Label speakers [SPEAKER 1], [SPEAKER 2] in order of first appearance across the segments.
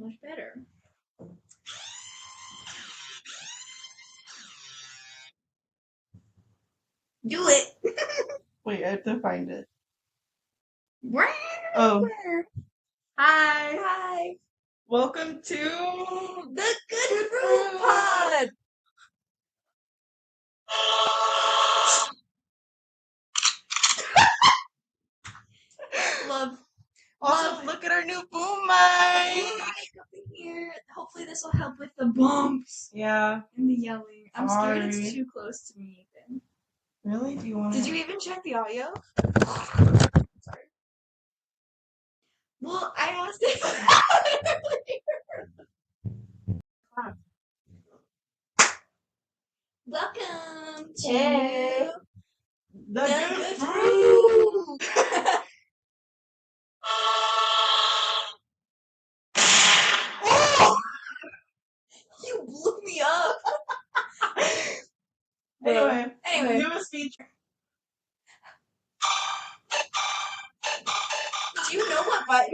[SPEAKER 1] Much better. Do it.
[SPEAKER 2] Wait, I have to find it.
[SPEAKER 1] Oh.
[SPEAKER 2] Hi.
[SPEAKER 1] Hi.
[SPEAKER 2] Welcome to
[SPEAKER 1] The Good Fruit Pod. Love.
[SPEAKER 2] Also, look at our new boom
[SPEAKER 1] Boom
[SPEAKER 2] mic.
[SPEAKER 1] mic up in here. Hopefully this will help with the bumps
[SPEAKER 2] Yeah.
[SPEAKER 1] and the yelling. I'm scared
[SPEAKER 2] Sorry.
[SPEAKER 1] it's too close to me, Ethan.
[SPEAKER 2] Really? Do you want?
[SPEAKER 1] Did you even check the audio? Sorry. Well, I asked it. Welcome to
[SPEAKER 2] The
[SPEAKER 1] Good
[SPEAKER 2] Good
[SPEAKER 1] Fruit. You blew me up.
[SPEAKER 2] Anyway,
[SPEAKER 1] Anyway.
[SPEAKER 2] newest feature.
[SPEAKER 1] Do you know what button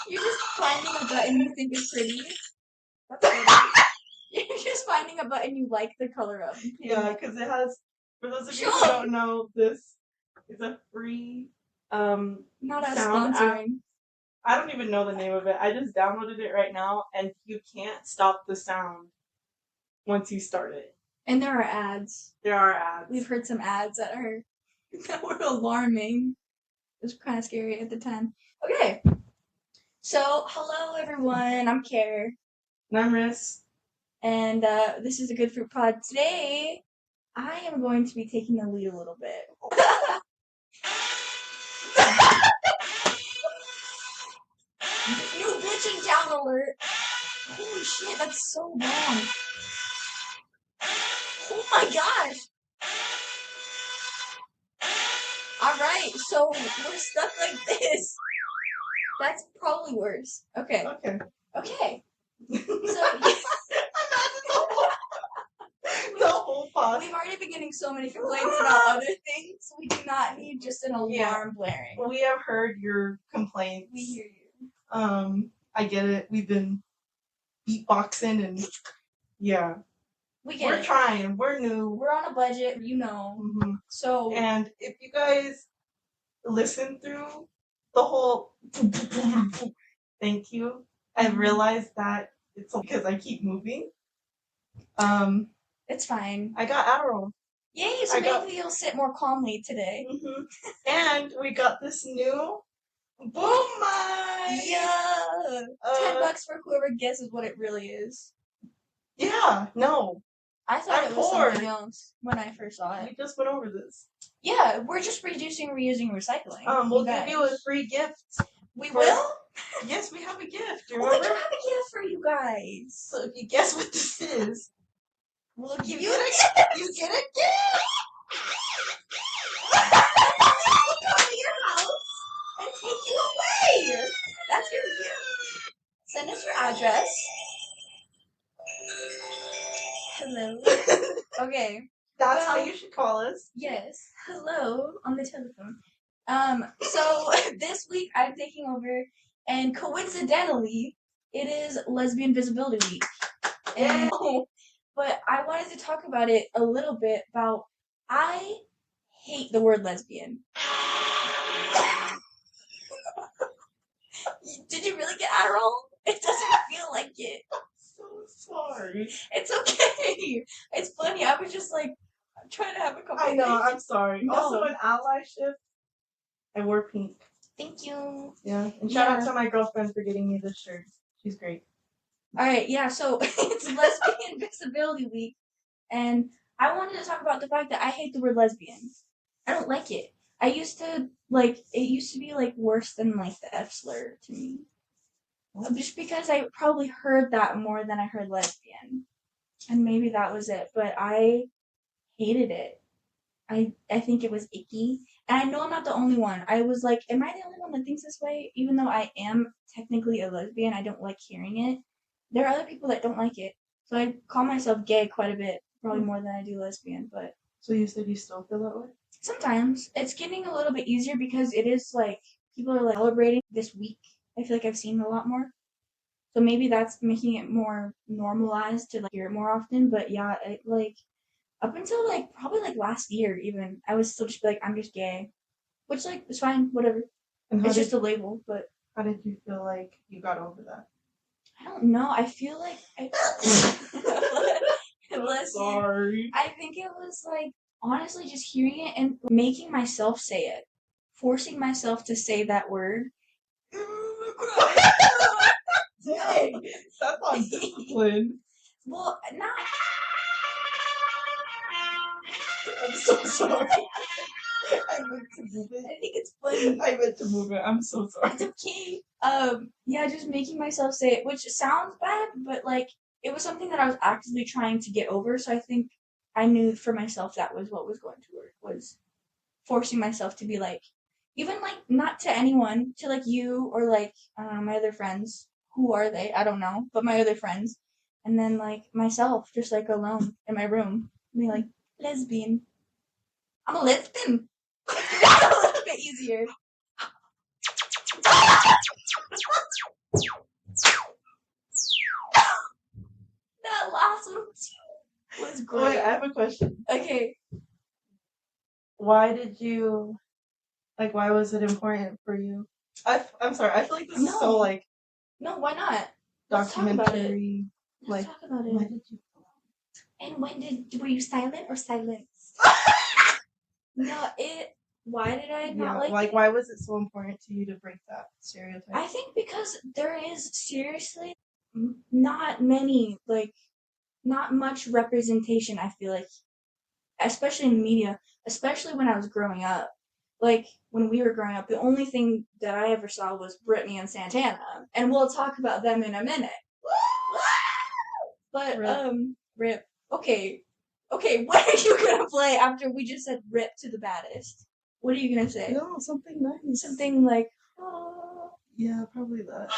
[SPEAKER 1] you're just finding a button you think is pretty? That's funny. You're just finding a button you like the color of.
[SPEAKER 2] Yeah, because it has. For those of you who don't know, this is a free
[SPEAKER 1] Not as
[SPEAKER 2] sound
[SPEAKER 1] sponsoring.
[SPEAKER 2] app. I don't even know the name of it. I just downloaded it right now, and you can't stop the sound once you start it.
[SPEAKER 1] And there are ads.
[SPEAKER 2] There are ads.
[SPEAKER 1] We've heard some ads that were alarming. It was kind of scary at the time. Okay. So, hello everyone. I'm Kara.
[SPEAKER 2] And I'm Riss.
[SPEAKER 1] And this is a Good Fruit Pod. Today, I am going to be taking the lead a little bit. New bitch and down alert. Holy shit, that's so long. Oh my gosh. Alright, so we're stuck like this. That's probably worse. Okay. Okay. So,
[SPEAKER 2] the whole pod.
[SPEAKER 1] We've already been getting so many complaints about other things. We do not need just an alarm blaring.
[SPEAKER 2] We have heard your complaints.
[SPEAKER 1] We hear you.
[SPEAKER 2] I get it. We've been beatboxing and yeah. We're trying. We're new.
[SPEAKER 1] We're on a budget, you know.
[SPEAKER 2] Mm-hmm.
[SPEAKER 1] So,
[SPEAKER 2] and if you guys listen through the whole thank you. I realized that it's because I keep moving.
[SPEAKER 1] It's fine.
[SPEAKER 2] I got Adderall.
[SPEAKER 1] Yay, so maybe you'll sit more calmly today.
[SPEAKER 2] Mm-hmm. And we got this new boom mic.
[SPEAKER 1] Yeah. $10 for whoever guesses what it really is.
[SPEAKER 2] Yeah, no.
[SPEAKER 1] I thought it was something else when I first saw it.
[SPEAKER 2] We just went over this.
[SPEAKER 1] Yeah, we're just reducing, reusing, recycling.
[SPEAKER 2] We'll give you a free gift.
[SPEAKER 1] We will?
[SPEAKER 2] Yes, we have a gift.
[SPEAKER 1] Oh, we do have a gift for you guys.
[SPEAKER 2] So if you guess what this is,
[SPEAKER 1] we'll give
[SPEAKER 2] you a gift. You get a gift.
[SPEAKER 1] We'll go to your house and take you away. That's your gift. Send us your address. Hello. Okay.
[SPEAKER 2] That's how you should call us.
[SPEAKER 1] Yes. Hello on the telephone. So this week I'm taking over, and coincidentally, it is Lesbian Visibility Week. And, but I wanted to talk about it a little bit about I hate the word lesbian. Did you really get Adderall? It doesn't feel like it.
[SPEAKER 2] I'm so sorry.
[SPEAKER 1] It's okay. It's funny. I was just like, I'm trying to have a conversation.
[SPEAKER 2] I know. I'm sorry.
[SPEAKER 1] No.
[SPEAKER 2] Also, an allyship. I wore pink.
[SPEAKER 1] Thank you.
[SPEAKER 2] Yeah. And shout out to my girlfriend for getting me this shirt. She's great.
[SPEAKER 1] Alright, yeah, so it's Lesbian Visibility Week, and I wanted to talk about the fact that I hate the word lesbian. I don't like it. It used to be, worse than, the F slur to me. Just because I probably heard that more than I heard lesbian. And maybe that was it, but I hated it. I think it was icky. And I know I'm not the only one. I was like, am I the only one that thinks this way? Even though I am technically a lesbian, I don't like hearing it. There are other people that don't like it. So I call myself gay quite a bit, probably more than I do lesbian, but...
[SPEAKER 2] So you said you still feel that way?
[SPEAKER 1] Sometimes. It's getting a little bit easier because it is, people are, celebrating this week I feel like I've seen a lot more. So maybe that's making it more normalized to like hear it more often. But yeah, like up until like probably like last year even, I was still just like I'm just gay, which like is fine, whatever.
[SPEAKER 2] And
[SPEAKER 1] It's just a label, but
[SPEAKER 2] how did you feel like you got over that?
[SPEAKER 1] I don't know. I feel like
[SPEAKER 2] Sorry.
[SPEAKER 1] I think it was like honestly just hearing it and making myself say it, forcing myself to say that word.
[SPEAKER 2] Dang, that's on discipline.
[SPEAKER 1] Well, not.
[SPEAKER 2] I'm so sorry. I meant to move
[SPEAKER 1] I
[SPEAKER 2] it.
[SPEAKER 1] think it's funny.
[SPEAKER 2] I meant to move it. I'm so sorry.
[SPEAKER 1] It's okay. Yeah, just making myself say it, which sounds bad, but like it was something that I was actively trying to get over. So I think I knew for myself that was what was going to work, was forcing myself to be like, even like not to anyone, to like you or like my other friends. Who are they? I don't know, but my other friends, and then like myself, just like alone in my room, being like lesbian. I'm a lesbian. That's a little bit easier. That last one was great.
[SPEAKER 2] Wait, I have a question.
[SPEAKER 1] Okay.
[SPEAKER 2] Why did you, like, why was it important for you? I'm sorry, I feel like this is so, like,
[SPEAKER 1] no, why not? Let's talk about it.
[SPEAKER 2] documentary.
[SPEAKER 1] Let's
[SPEAKER 2] Like,
[SPEAKER 1] talk about
[SPEAKER 2] why
[SPEAKER 1] it.
[SPEAKER 2] did you?
[SPEAKER 1] And when were you silent or silenced? No, why did I not like it?
[SPEAKER 2] why was it so important to you to break that stereotype?
[SPEAKER 1] I think because there is seriously not many, like, not much representation, I feel like, especially in media, especially when I was growing up. Like, when we were growing up, the only thing that I ever saw was Britney and Santana. And we'll talk about them in a minute. But, rip. Okay. Okay, what are you gonna play after we just said rip to the baddest? What are you gonna say?
[SPEAKER 2] No, something nice.
[SPEAKER 1] Something like, oh.
[SPEAKER 2] Yeah, probably that.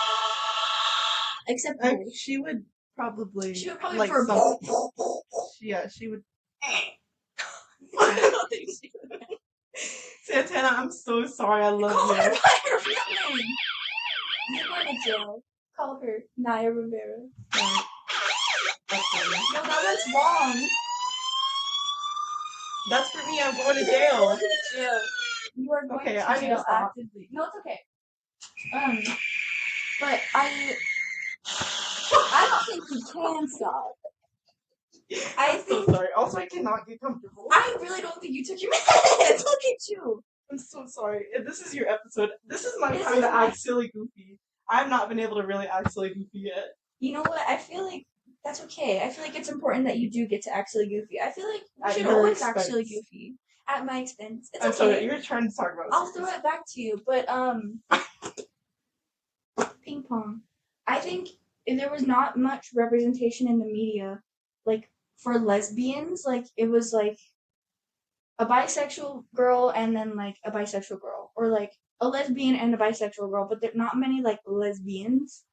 [SPEAKER 1] Except
[SPEAKER 2] she would probably.
[SPEAKER 1] She would probably
[SPEAKER 2] like
[SPEAKER 1] for
[SPEAKER 2] some. Yeah, she would.
[SPEAKER 1] I don't think she would.
[SPEAKER 2] Santana, I'm so sorry. I love
[SPEAKER 1] Call
[SPEAKER 2] you.
[SPEAKER 1] her by her real name. You're going to jail. Call her Naya Rivera. No, that was wrong.
[SPEAKER 2] That's for me. I'm going to jail.
[SPEAKER 1] You are going to
[SPEAKER 2] I need to
[SPEAKER 1] jail
[SPEAKER 2] stop.
[SPEAKER 1] actively. No, it's okay. But I don't think you can stop.
[SPEAKER 2] I'm so sorry. Also, I cannot get comfortable.
[SPEAKER 1] I really don't think you took your meds. Look at you.
[SPEAKER 2] I'm so sorry. If this is your episode, this is my time to act silly goofy. I've not been able to really act silly goofy yet.
[SPEAKER 1] You know what? I feel like that's okay. I feel like it's important that you do get to act silly goofy. I feel like you should always act silly goofy. At my expense. It's okay.
[SPEAKER 2] Sorry, you're trying to talk about
[SPEAKER 1] I'll throw it back to you. But ping pong. I think there was not much representation in the media, like for lesbians. Like it was like a bisexual girl and then like a bisexual girl, or like a lesbian and a bisexual girl, but there's not many like lesbians.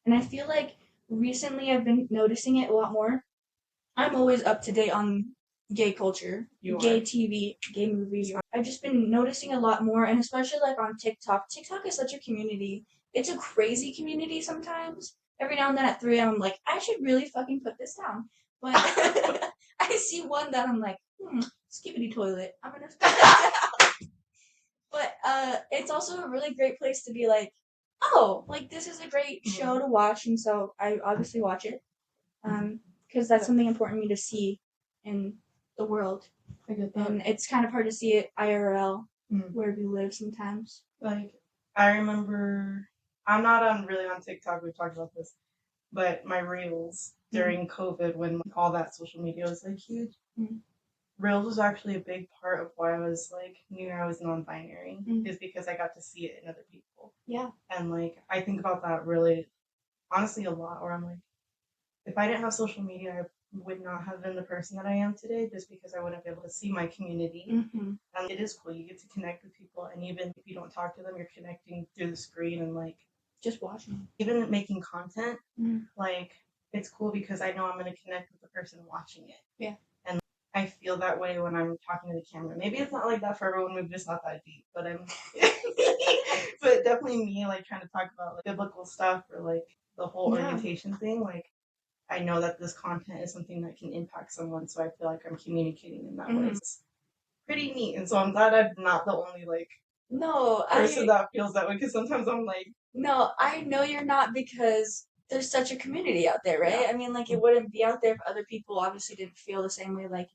[SPEAKER 1] And I feel like recently I've been noticing it a lot more. I'm always up to date on gay culture, gay TV, gay movies. I've just been noticing a lot more, and especially like on TikTok. TikTok is such a community. It's a crazy community sometimes. Every now and then at 3 I'm like, I should really fucking put this down. But I see one that I'm like, skippity toilet. I'm gonna spit that out. But it's also a really great place to be like, oh, like this is a great show to watch, and so I obviously watch it. Because that's something important to me to see in the world.
[SPEAKER 2] I get that.
[SPEAKER 1] And it's kind of hard to see it IRL where we live sometimes.
[SPEAKER 2] Like, I remember, I'm not really on TikTok, we've talked about this, but my reels during COVID when all that social media was like huge. Reels was actually a big part of why I was like, knew I was non-binary, is because I got to see it in other people.
[SPEAKER 1] Yeah.
[SPEAKER 2] And like, I think about that really, honestly, a lot, where I'm like, if I didn't have social media, I would not have been the person that I am today, just because I wouldn't be able to see my community. And it is cool. You get to connect with people, and even if you don't talk to them, you're connecting through the screen and like
[SPEAKER 1] just watching.
[SPEAKER 2] Even making content, like it's cool because I know I'm going to connect with the person watching it.
[SPEAKER 1] Yeah.
[SPEAKER 2] And I feel that way when I'm talking to the camera. Maybe it's not like that for everyone. Maybe it's not that deep, but I'm. But definitely me, like, trying to talk about like biblical stuff or like the whole orientation thing. Like, I know that this content is something that can impact someone, so I feel like I'm communicating in that way. It's pretty neat, and so I'm glad I'm not the only like person that feels that way. Because sometimes I'm like,
[SPEAKER 1] no, I know you're not, because there's such a community out there, right? Yeah. I mean, like, it wouldn't be out there if other people obviously didn't feel the same way. Like,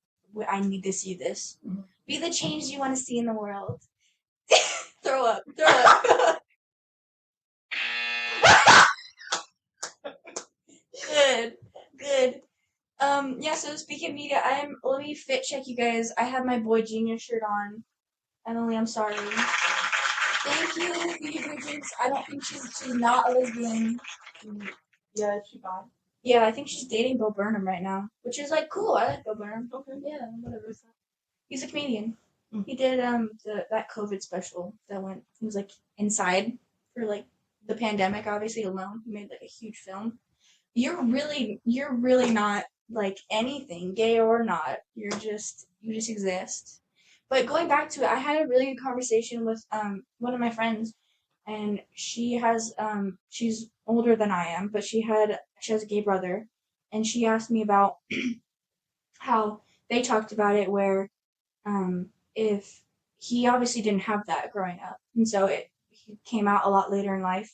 [SPEAKER 1] I need to see this. Mm-hmm. Be the change you want to see in the world. Throw up. Throw up. Good. Good. Yeah, so speaking of media, let me fit check you guys. I have my Boy Genius shirt on. Emily, I'm sorry. Thank you, Phoebe Bridges. I don't think she's not a lesbian.
[SPEAKER 2] yeah, is she bi?
[SPEAKER 1] Yeah, I think she's dating Bo Burnham right now, which is like cool. I like Bo Burnham.
[SPEAKER 2] Okay.
[SPEAKER 1] Yeah, whatever. He's a comedian. Mm. He did that COVID special that went. He was like inside for like the pandemic, obviously alone. He made like a huge film. You're really not like anything, gay or not. You just exist. But going back to it, I had a really good conversation with one of my friends, and she has she's older than I am, but she has a gay brother, and she asked me about how they talked about it, where if he obviously didn't have that growing up, and so he came out a lot later in life,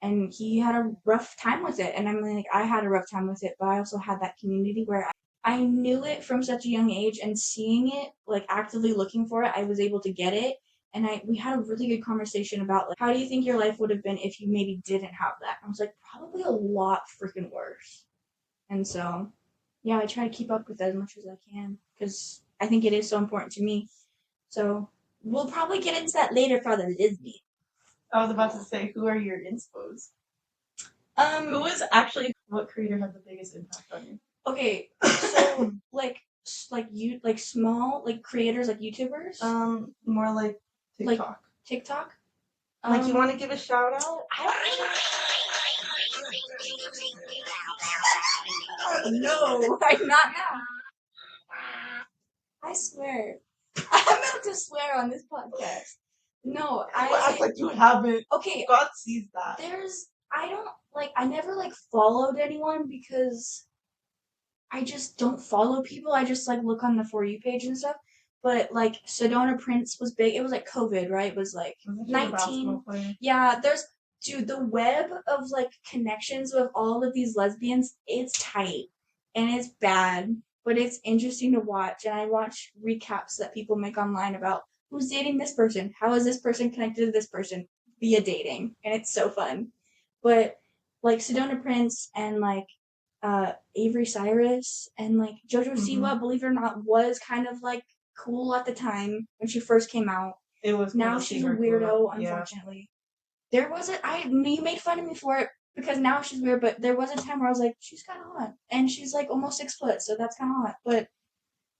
[SPEAKER 1] and he had a rough time with it. And I'm like, I had a rough time with it, but I also had that community where I knew it from such a young age, and seeing it, like actively looking for it, I was able to get it. And we had a really good conversation about like, how do you think your life would have been if you maybe didn't have that? I was like, probably a lot freaking worse. And so, yeah, I try to keep up with it as much as I can, because I think it is so important to me. So we'll probably get into that later for the lesbian.
[SPEAKER 2] I was about to say, who are your inspos? Who is actually, what creator had the biggest impact on you?
[SPEAKER 1] Okay, so like small like creators, like YouTubers.
[SPEAKER 2] More like TikTok.
[SPEAKER 1] Like TikTok.
[SPEAKER 2] Like, you want to give a shout out?
[SPEAKER 1] No, I'm not now. I swear, I'm about to swear on this podcast. No,
[SPEAKER 2] I act like you haven't.
[SPEAKER 1] Okay,
[SPEAKER 2] God sees that.
[SPEAKER 1] I never like followed anyone, because I just don't follow people. I just like look on the For You page and stuff. But like Sedona Prince was big. It was like COVID, right? It was like 19. Yeah, the web of like connections with all of these lesbians, it's tight and it's bad, but it's interesting to watch. And I watch recaps that people make online about who's dating this person, how is this person connected to this person via dating, and it's so fun. But like Sedona Prince and like Avery Cyrus and like JoJo Siwa, believe it or not, was kind of like cool at the time when she first came out.
[SPEAKER 2] It was.
[SPEAKER 1] Now she's a weirdo, unfortunately. Yeah. There was you made fun of me for it because now she's weird, but there was a time where I was like, she's kind of hot, and she's like almost 6 foot, so that's kind of hot. But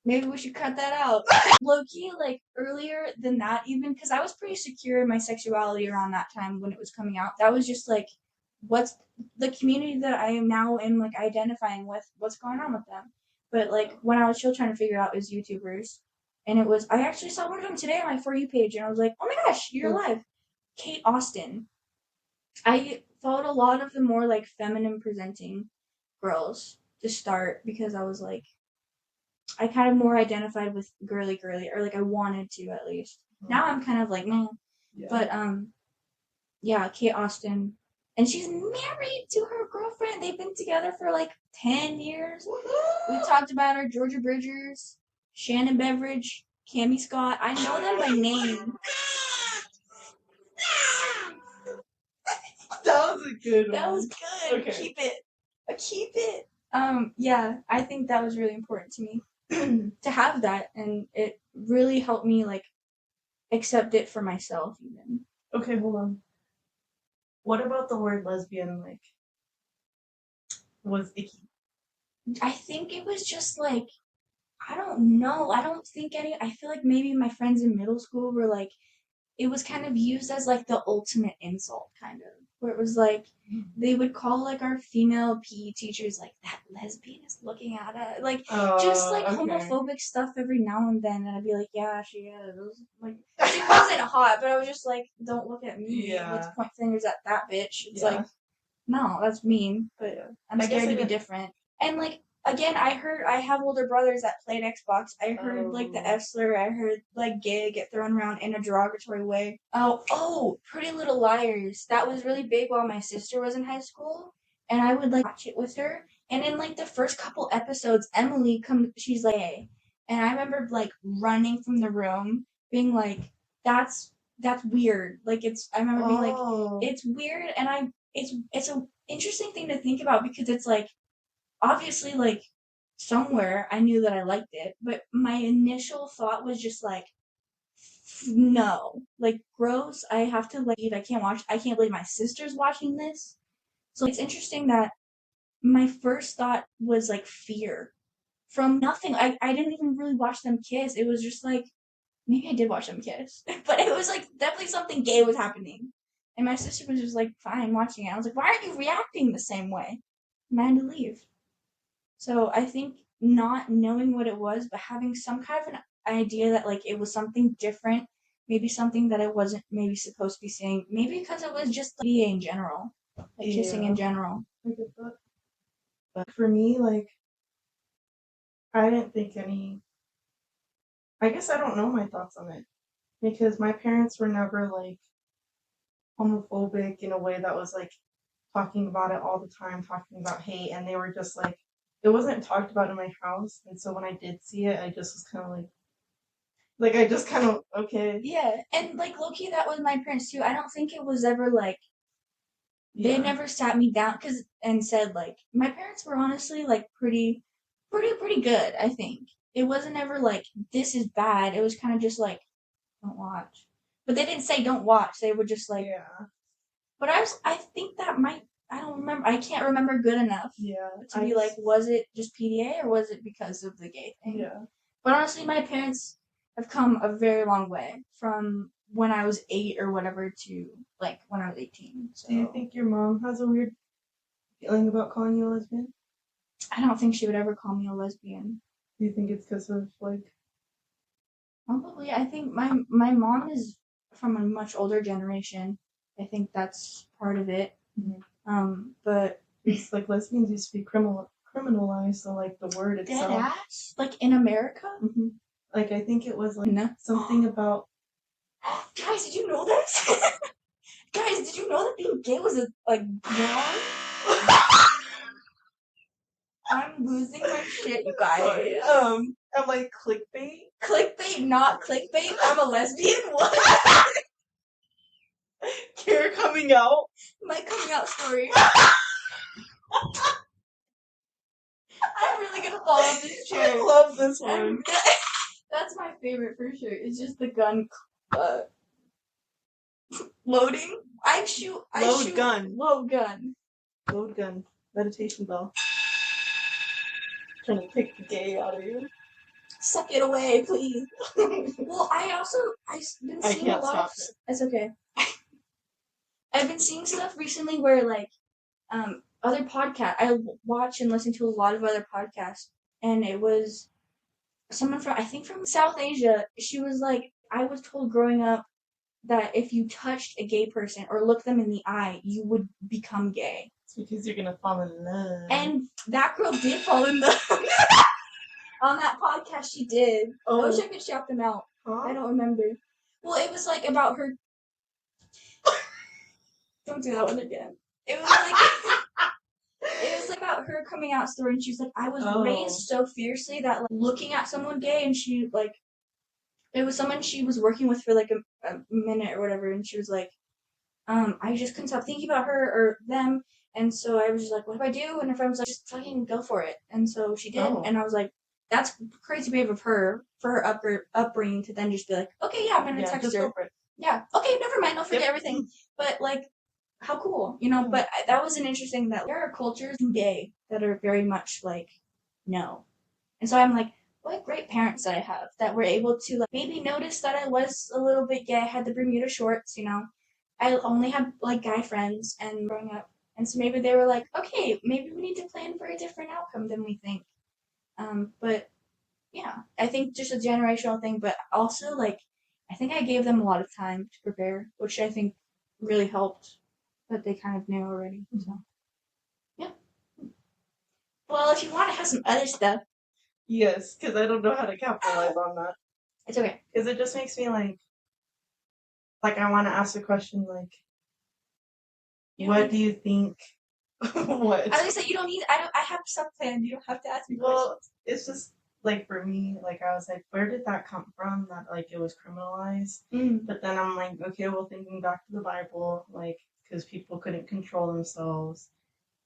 [SPEAKER 1] maybe we should cut that out. Low-key, like earlier than that, even, because I was pretty secure in my sexuality around that time when it was coming out. That was just like, what's the community that I am now in, like identifying with, what's going on with them. But like when I was still trying to figure out is YouTubers, and I actually saw one of them today on my For You page, and I was like, oh my gosh, you're alive. Kate Austin. I followed a lot of the more like feminine presenting girls to start, because I was like, I kind of more identified with girly, or like I wanted to, at least. Now I'm kind of like, meh. Yeah. But yeah, Kate Austin, and she's married to her girlfriend. They've been together for like 10 years. We talked about her, Georgia Bridgers, Shannon Beveridge, Cammie Scott. I know them by name.
[SPEAKER 2] That was a good one.
[SPEAKER 1] That was good. Okay. Keep it. Yeah, I think that was really important to me to have that, and it really helped me like accept it for myself even.
[SPEAKER 2] Okay, hold on. What about the word lesbian, like, was icky?
[SPEAKER 1] I think it was just like, I don't know. I feel like maybe my friends in middle school were like, it was kind of used as like the ultimate insult, kind of, where it was like they would call like our female PE teachers like that lesbian is looking at us, like just like
[SPEAKER 2] Okay.
[SPEAKER 1] homophobic stuff every now and then, and I'd be like, yeah, she is. Like she wasn't hot, but I was just like, don't look at me.
[SPEAKER 2] Yeah.
[SPEAKER 1] Let's point fingers at that bitch. It's
[SPEAKER 2] Yeah.
[SPEAKER 1] like, no, that's mean, but I'm
[SPEAKER 2] I guess
[SPEAKER 1] scared
[SPEAKER 2] I
[SPEAKER 1] to be
[SPEAKER 2] didn't-
[SPEAKER 1] different. And like again, I have older brothers that played Xbox. I heard like the F slur. I heard like gay get thrown around in a derogatory way. Oh, Pretty Little Liars. That was really big while my sister was in high school, and I would like watch it with her. And in like the first couple episodes, Emily she's like, hey. And I remember like running from the room, being like, that's weird. Like I remember being like, it's weird, and it's a interesting thing to think about because it's like obviously like somewhere I knew that I liked it, but my initial thought was just like no, like gross. I have to leave. I can't believe my sister's watching this. So it's interesting that my first thought was like fear from nothing. I didn't even really watch them kiss. It was just like maybe I did watch them kiss, but it was like definitely something gay was happening. And my sister was just like fine watching it. I was like, why aren't you reacting the same way? And I had to leave. So I think not knowing what it was, but having some kind of an idea that like it was something different, maybe something that I wasn't maybe supposed to be saying, maybe because it was just like, BA in general, like kissing in general.
[SPEAKER 2] I get that. But for me, like, I didn't think any. I guess I don't know my thoughts on it because my parents were never like homophobic in a way that was like talking about it all the time, talking about hate, and they were just like it wasn't talked about in my house, and so when I did see it, I just was kind of like I just kind of okay.
[SPEAKER 1] Yeah, and like low-key, that was my parents too. I don't think it was ever like they never sat me down and said like my parents were honestly like pretty good. I think it wasn't ever like this is bad. It was kind of just like don't watch, but they didn't say don't watch. They were just like But I think that might I don't remember. I can't remember good enough to be like was it just PDA or was it because of the gay thing?
[SPEAKER 2] Yeah.
[SPEAKER 1] But honestly, my parents have come a very long way from when I was 8 or whatever to like when I was 18. So
[SPEAKER 2] do you think your mom has a weird feeling about calling you a lesbian?
[SPEAKER 1] I don't think she would ever call me a lesbian.
[SPEAKER 2] Do you think it's because of like?
[SPEAKER 1] Probably. I think my mom is from a much older generation. I think that's part of it. But
[SPEAKER 2] it's like lesbians used to be criminalized, so like the word itself.
[SPEAKER 1] Dead ass? Like in America?
[SPEAKER 2] Mm-hmm. Like I think it was like something about.
[SPEAKER 1] Guys, did you know this? Guys, did you know that being gay was wrong? I'm losing my shit, you guys.
[SPEAKER 2] Sorry. I'm like clickbait.
[SPEAKER 1] Clickbait, not clickbait. I'm a lesbian. What?
[SPEAKER 2] You're coming out.
[SPEAKER 1] My coming out story. I'm really gonna fall off this chair.
[SPEAKER 2] I love this one.
[SPEAKER 1] That's my favorite for sure. It's just the gun loading.
[SPEAKER 2] Load gun.
[SPEAKER 1] Load gun.
[SPEAKER 2] Load gun. Meditation bell. Trying to pick the gay out of you.
[SPEAKER 1] Suck it away, please. Well, I've been seeing a lot of. It's okay. I've been seeing stuff recently where like other podcasts. I watch and listen to a lot of other podcasts, and it was someone from South Asia. She was like, I was told growing up that if you touched a gay person or looked them in the eye, you would become gay.
[SPEAKER 2] It's because you're gonna fall in love.
[SPEAKER 1] And that girl did fall in love. On that podcast, she did. I wish I could shout them out. Huh? I don't remember. Well, it was like about her. Don't do that one again. It was like about her coming out story, and she was like, I was raised so fiercely that like looking at someone gay, and she like, it was someone she was working with for like a minute or whatever, and she was like, I just couldn't stop thinking about her or them, and so I was just like, what do I do? And her friend was like, just fucking go for it, and so she did, and I was like, that's crazy brave of her for her upbringing to then just be like, okay, yeah, I'm gonna text her. Yeah, okay, never mind, I'll forget everything. But like, how cool, you know? But that was an interesting that there are cultures gay that are very much like, no. And so I'm like, what great parents that I have that were able to like maybe notice that I was a little bit gay. I had the Bermuda shorts, you know. I only had like guy friends and growing up. And so maybe they were like, okay, maybe we need to plan for a different outcome than we think. But yeah, I think just a generational thing, but also like I think I gave them a lot of time to prepare, which I think really helped that they kind of knew already. So yeah. Well, if you want to have some other stuff,
[SPEAKER 2] Yes, because I don't know how to capitalize on that.
[SPEAKER 1] it's okay.
[SPEAKER 2] Because it just makes me like I want to ask a question like, what do you think? What?
[SPEAKER 1] I was gonna say you don't need. I have stuff planned. You don't have to ask me
[SPEAKER 2] Well,
[SPEAKER 1] questions.
[SPEAKER 2] it's just like for me, like I was like, where did that come from? That like it was criminalized. But then I'm like, okay, well, thinking back to the Bible, like because people couldn't control themselves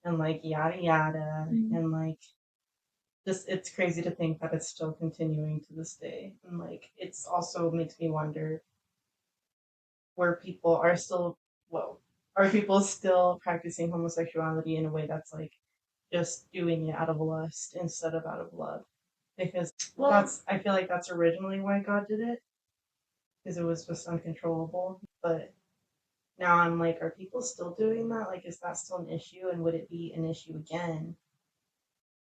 [SPEAKER 2] and like yada yada, and like just it's crazy to think that it's still continuing to this day, and like it's also makes me wonder where people are still, well, are people still practicing homosexuality in a way that's like just doing it out of lust instead of out of love? Because that's, I feel like that's originally why God did it, because it was just uncontrollable. But now I'm like, are people still doing that? Like, is that still an issue? And would it be an issue again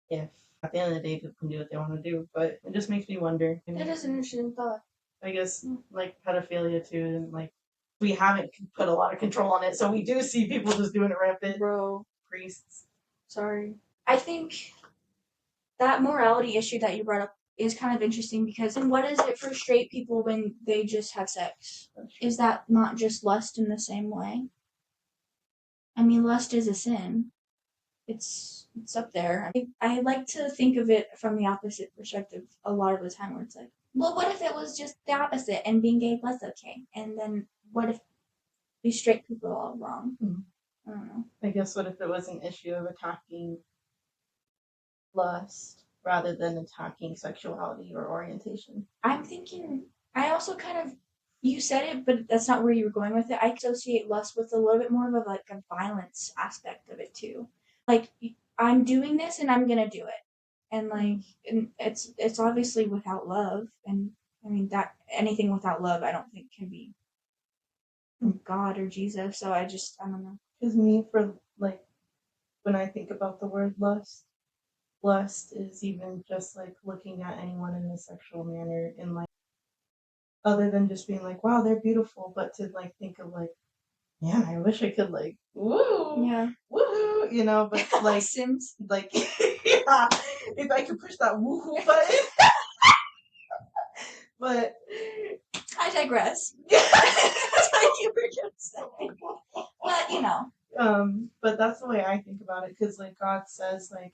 [SPEAKER 2] if at the end of the day people can do what they want to do? But it just makes me wonder.
[SPEAKER 1] That is an interesting thought.
[SPEAKER 2] I guess like pedophilia too, and like we haven't put a lot of control on it, so we do see people just doing it rampant.
[SPEAKER 1] Bro,
[SPEAKER 2] Priests.
[SPEAKER 1] sorry. I think that morality issue that you brought up is kind of interesting because then what is it for straight people when they just have sex? Is that not just lust in the same way? I mean, lust is a sin. It's up there. I like to think of it from the opposite perspective a lot of the time where it's like, well, what if it was just the opposite and being gay was okay? And then what if these straight people are all wrong? I don't know.
[SPEAKER 2] I guess what if it was an issue of attacking lust rather than attacking sexuality or orientation?
[SPEAKER 1] I'm thinking, I also kind of, you said it, but that's not where you were going with it. I associate lust with a little bit more of a, like a violence aspect of it too. Like, I'm doing this and I'm gonna do it. And like, and it's obviously without love. And I mean, that anything without love, I don't think can be from God or Jesus. So I don't know.
[SPEAKER 2] Because me, for like, when I think about the word lust, lust is even just like looking at anyone in a sexual manner in like, other than just being like, wow, they're beautiful, but to like think of like, man, I wish I could like, woo,
[SPEAKER 1] Yeah.
[SPEAKER 2] woohoo, you know, but like,
[SPEAKER 1] Sims.
[SPEAKER 2] like, yeah, if I could push that woohoo button. But
[SPEAKER 1] I digress. That's what you were gonna say. But you know.
[SPEAKER 2] But that's the way I think about it, because like God says, like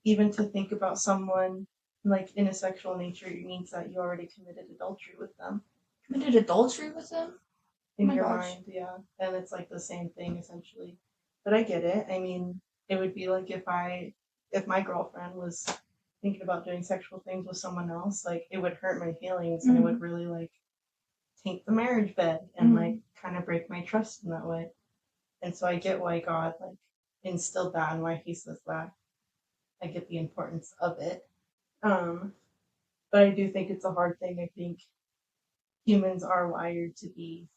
[SPEAKER 2] even to think about someone like in a sexual nature means that you already committed adultery with them.
[SPEAKER 1] Committed adultery with them?
[SPEAKER 2] In your mind, yeah. And it's like the same thing essentially. But I get it. I mean, it would be like if my girlfriend was thinking about doing sexual things with someone else, like it would hurt my feelings and it would really like taint the marriage bed and like kind of break my trust in that way. And so I get why God like instilled that and why he says that. I get the importance of it. But I do think it's a hard thing. I think humans are wired to be,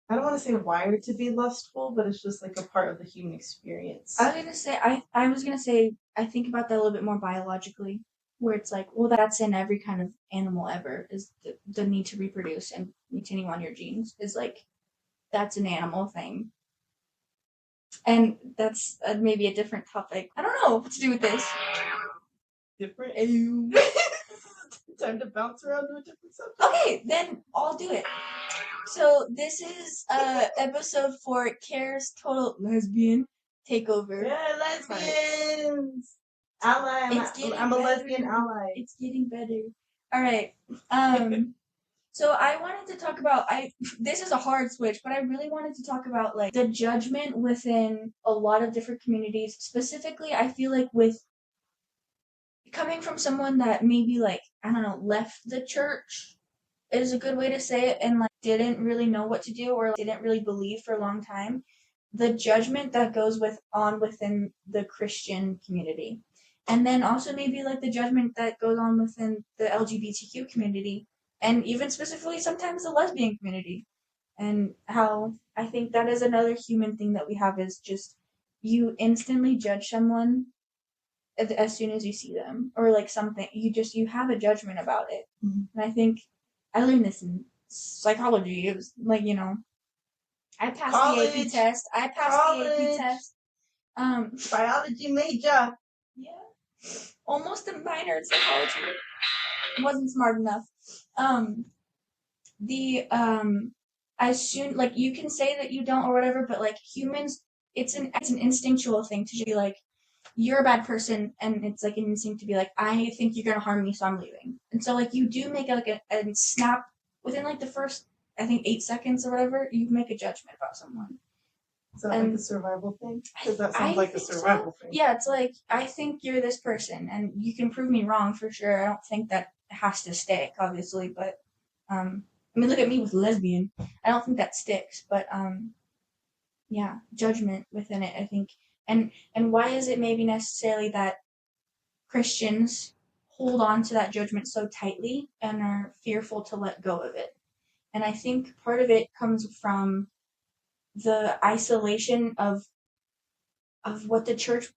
[SPEAKER 2] I don't want to say wired to be lustful, but it's just like a part of the human experience.
[SPEAKER 1] I was gonna say I think about that a little bit more biologically, where it's like, well, that's in every kind of animal ever is the need to reproduce and continue on your genes is like that's an animal thing, and that's maybe a different topic. I don't know what to do with this.
[SPEAKER 2] Different. Time to bounce around to a different subject.
[SPEAKER 1] Okay, then I'll do it. So this is episode 4, Care's Total Lesbian Takeover.
[SPEAKER 2] Yeah, lesbians. Ally. I'm a lesbian ally.
[SPEAKER 1] It's getting better. All right. So I wanted to talk about this is a hard switch, but I really wanted to talk about like the judgment within a lot of different communities. Specifically, I feel like with coming from someone that maybe like, I don't know, left the church is a good way to say it and like didn't really know what to do or didn't really believe for a long time. The judgment that goes within the Christian community. And then also maybe like the judgment that goes on within the LGBTQ community, and even specifically sometimes the lesbian community, and how I think that is another human thing that we have is just you instantly judge someone as soon as you see them, or like something you have a judgment about it. And I think I learned this in psychology. It was like, I passed the AP test.
[SPEAKER 2] Biology major.
[SPEAKER 1] Yeah, almost a minor in psychology. Wasn't smart enough. The as soon, like, you can say that you don't or whatever, but like humans, it's an instinctual thing to be like, you're a bad person, and it's like an instinct to be like, I think you're gonna harm me, so I'm leaving. And so like you do make like a snap within like the first, I think, 8 seconds or whatever, you make a judgment about someone.
[SPEAKER 2] Is that like a survival thing? Because that sounds like a survival thing.
[SPEAKER 1] Yeah, it's like, I think you're this person, and you can prove me wrong for sure. I don't think that has to stick, obviously, but I mean, look at me with lesbian. I don't think that sticks, but yeah, judgment within it, I think. And why is it maybe necessarily that Christians hold on to that judgment so tightly and are fearful to let go of it? And I think part of it comes from the isolation of what the church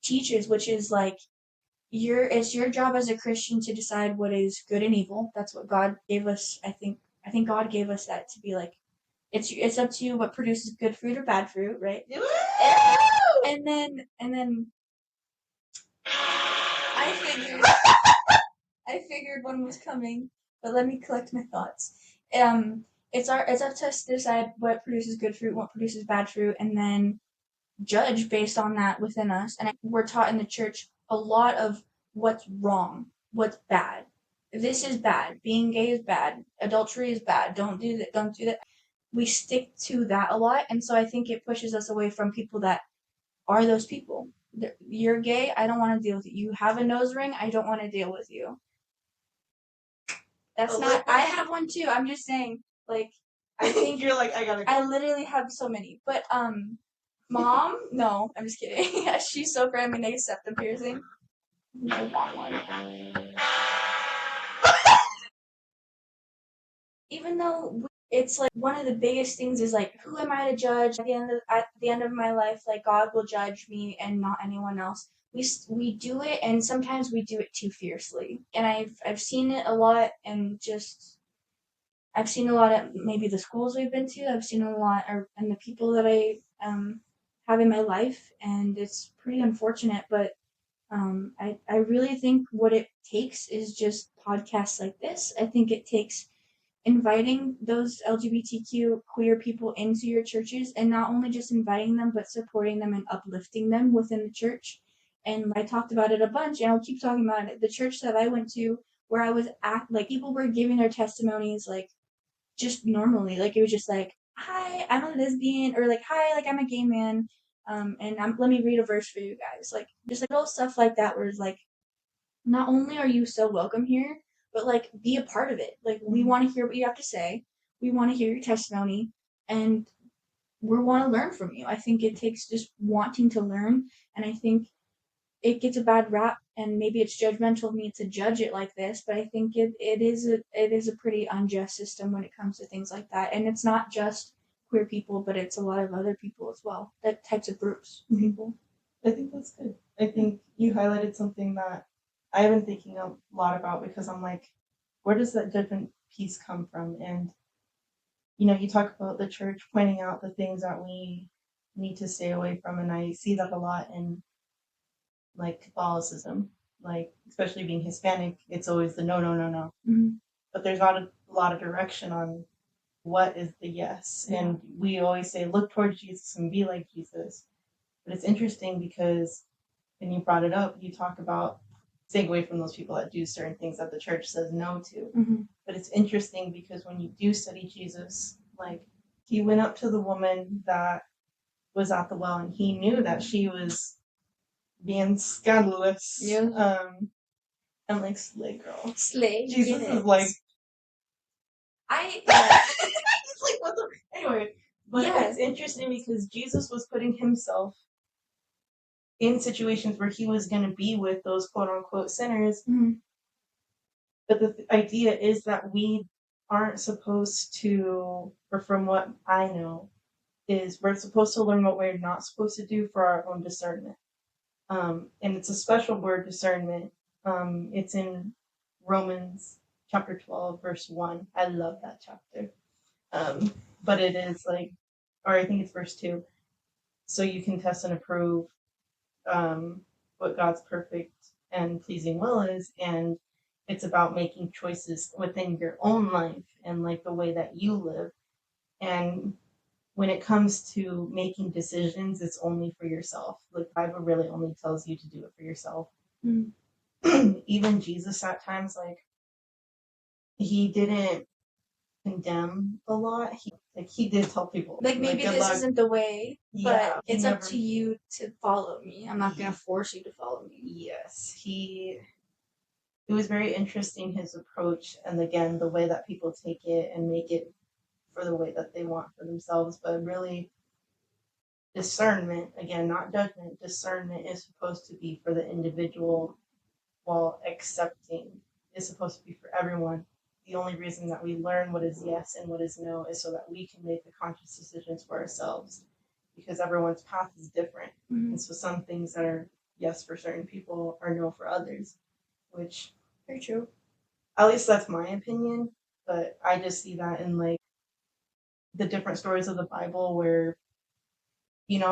[SPEAKER 1] teaches, which is like, it's your job as a Christian to decide what is good and evil. That's what God gave us. I think God gave us that to be like, it's up to you what produces good fruit or bad fruit, right? And then I figured one was coming, but let me collect my thoughts. It's up to us to decide what produces good fruit, what produces bad fruit, and then judge based on that within us. And we're taught in the church a lot of what's wrong, what's bad. This is bad. Being gay is bad. Adultery is bad. Don't do that. Don't do that. We stick to that a lot, and so I think it pushes us away from people that are those people. You're gay. I don't want to deal with you. You have a nose ring. I don't want to deal with you. That's not. I have one too. I'm just saying. Like, I think
[SPEAKER 2] you're like, I gotta go.
[SPEAKER 1] I literally have so many, but Mom? No, I'm just kidding. She's so afraid I'm gonna get septum piercing. I want one. Even though it's like one of the biggest things is like, who am I to judge? At the end of my life, like, God will judge me and not anyone else. We do it, and sometimes we do it too fiercely. And I've seen it a lot, and just I've seen a lot at maybe the schools we've been to. I've seen a lot, and the people that I have in my life, and it's pretty unfortunate. But I really think what it takes is just podcasts like this. I think it takes inviting those LGBTQ queer people into your churches, and not only just inviting them, but supporting them and uplifting them within the church. And I talked about it a bunch, and I'll keep talking about it. The church that I went to, where I was like, people were giving their testimonies like just normally, like it was just like, hi, I'm a lesbian, or like, hi, like, I'm a gay man, and let me read a verse for you guys, like just like little stuff like that, where it's like, not only are you so welcome here, but like, be a part of it. Like, we want to hear what you have to say, we want to hear your testimony, and we want to learn from you. I think it takes just wanting to learn, and I think it gets a bad rap, and maybe it's judgmental of me to judge it like this, but I think it is a pretty unjust system when it comes to things like that. And it's not just queer people, but it's a lot of other people as well. That types of groups of people.
[SPEAKER 2] I think that's good. I think you highlighted something that I have been thinking a lot about, because I'm like, where does that judgment piece come from? And you talk about the church pointing out the things that we need to stay away from, and I see that a lot in like Catholicism, like especially being Hispanic, it's always the no, no, no, no.
[SPEAKER 1] Mm-hmm.
[SPEAKER 2] But there's not a lot of direction on what is the yes. Yeah. And we always say, look towards Jesus and be like Jesus. But it's interesting because when you brought it up, you talk about staying away from those people that do certain things that the church says no to.
[SPEAKER 1] Mm-hmm.
[SPEAKER 2] But it's interesting because when you do study Jesus, like, he went up to the woman that was at the well, and he knew that she was being scandalous.
[SPEAKER 1] Yeah.
[SPEAKER 2] And like, slay, girl.
[SPEAKER 1] Slay.
[SPEAKER 2] Jesus is like,
[SPEAKER 1] it's
[SPEAKER 2] like, what the? Anyway, but it's interesting because Jesus was putting himself in situations where he was going to be with those quote unquote sinners.
[SPEAKER 1] Mm-hmm.
[SPEAKER 2] But the idea is that we aren't supposed to, or from what I know, is we're supposed to learn what we're not supposed to do for our own discernment. And it's a special word, discernment. It's in Romans chapter 12, verse 1. I love that chapter. But it is like, or I think it's verse 2. So you can test and approve what God's perfect and pleasing will is. And it's about making choices within your own life and like the way that you live. And when it comes to making decisions, it's only for yourself. Like the Bible really only tells you to do it for yourself. Mm-hmm. Even Jesus at times, like he didn't condemn a lot. He did tell people
[SPEAKER 1] like maybe
[SPEAKER 2] good
[SPEAKER 1] this
[SPEAKER 2] luck.
[SPEAKER 1] isn't the way, but
[SPEAKER 2] Yeah,
[SPEAKER 1] it's up to you to follow me. I'm not gonna force you to follow me.
[SPEAKER 2] Yes, it was very interesting, his approach, and again the way that people take it and make it for the way that they want for themselves. But really, discernment, again, not judgment, discernment is supposed to be for the individual, while accepting is supposed to be for everyone. The only reason that we learn what is yes and what is no is so that we can make the conscious decisions for ourselves, because everyone's path is different. Mm-hmm. And so some things that are yes for certain people are no for others, which
[SPEAKER 1] very true.
[SPEAKER 2] At least that's my opinion, but I just see that in like the different stories of the Bible where,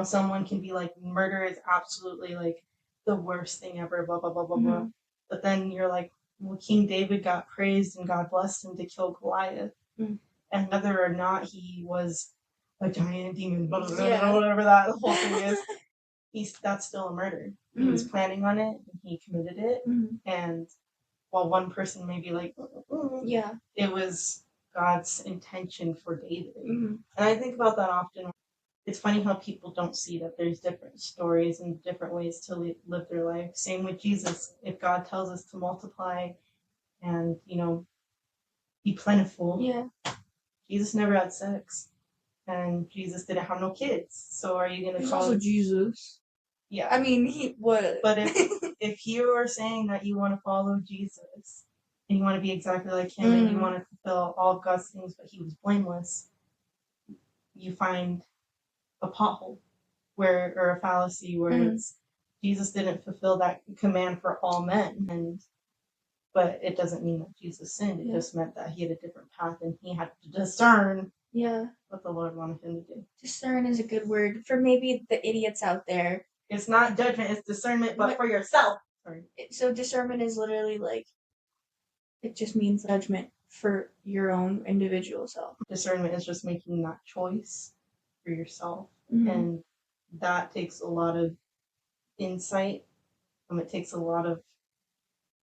[SPEAKER 2] someone can be like, murder is absolutely like the worst thing ever, blah, blah, blah, blah, blah. But then you're like, well, King David got praised and God blessed him to kill Goliath. And whether or not he was a giant demon, blah, blah, blah, whatever that whole thing is, that's still a murder. He was planning on it, and he committed it. And while one person may be like, it was God's intention for David. And I think about that often. It's funny how people don't see that there's different stories and different ways to live their life. Same with Jesus. If God tells us to multiply and, be plentiful, Jesus never had sex. And Jesus didn't have no kids. So are you going to call
[SPEAKER 1] also Jesus?
[SPEAKER 2] Yeah.
[SPEAKER 1] I mean, he would.
[SPEAKER 2] But if you are saying that you want to follow Jesus and you want to be exactly like him and you want to fulfill all of God's things, but he was blameless, you find a pothole or a fallacy where it's Jesus didn't fulfill that command for all men, but it doesn't mean that Jesus sinned. It just meant that he had a different path and he had to discern what the Lord wanted him to do.
[SPEAKER 1] Discern is a good word for maybe the idiots out there.
[SPEAKER 2] It's not judgment, it's discernment, but for yourself. Sorry.
[SPEAKER 1] So discernment is literally like, it just means judgment for your own individual self.
[SPEAKER 2] Discernment is just making that choice for yourself. And that takes a lot of insight. It takes a lot of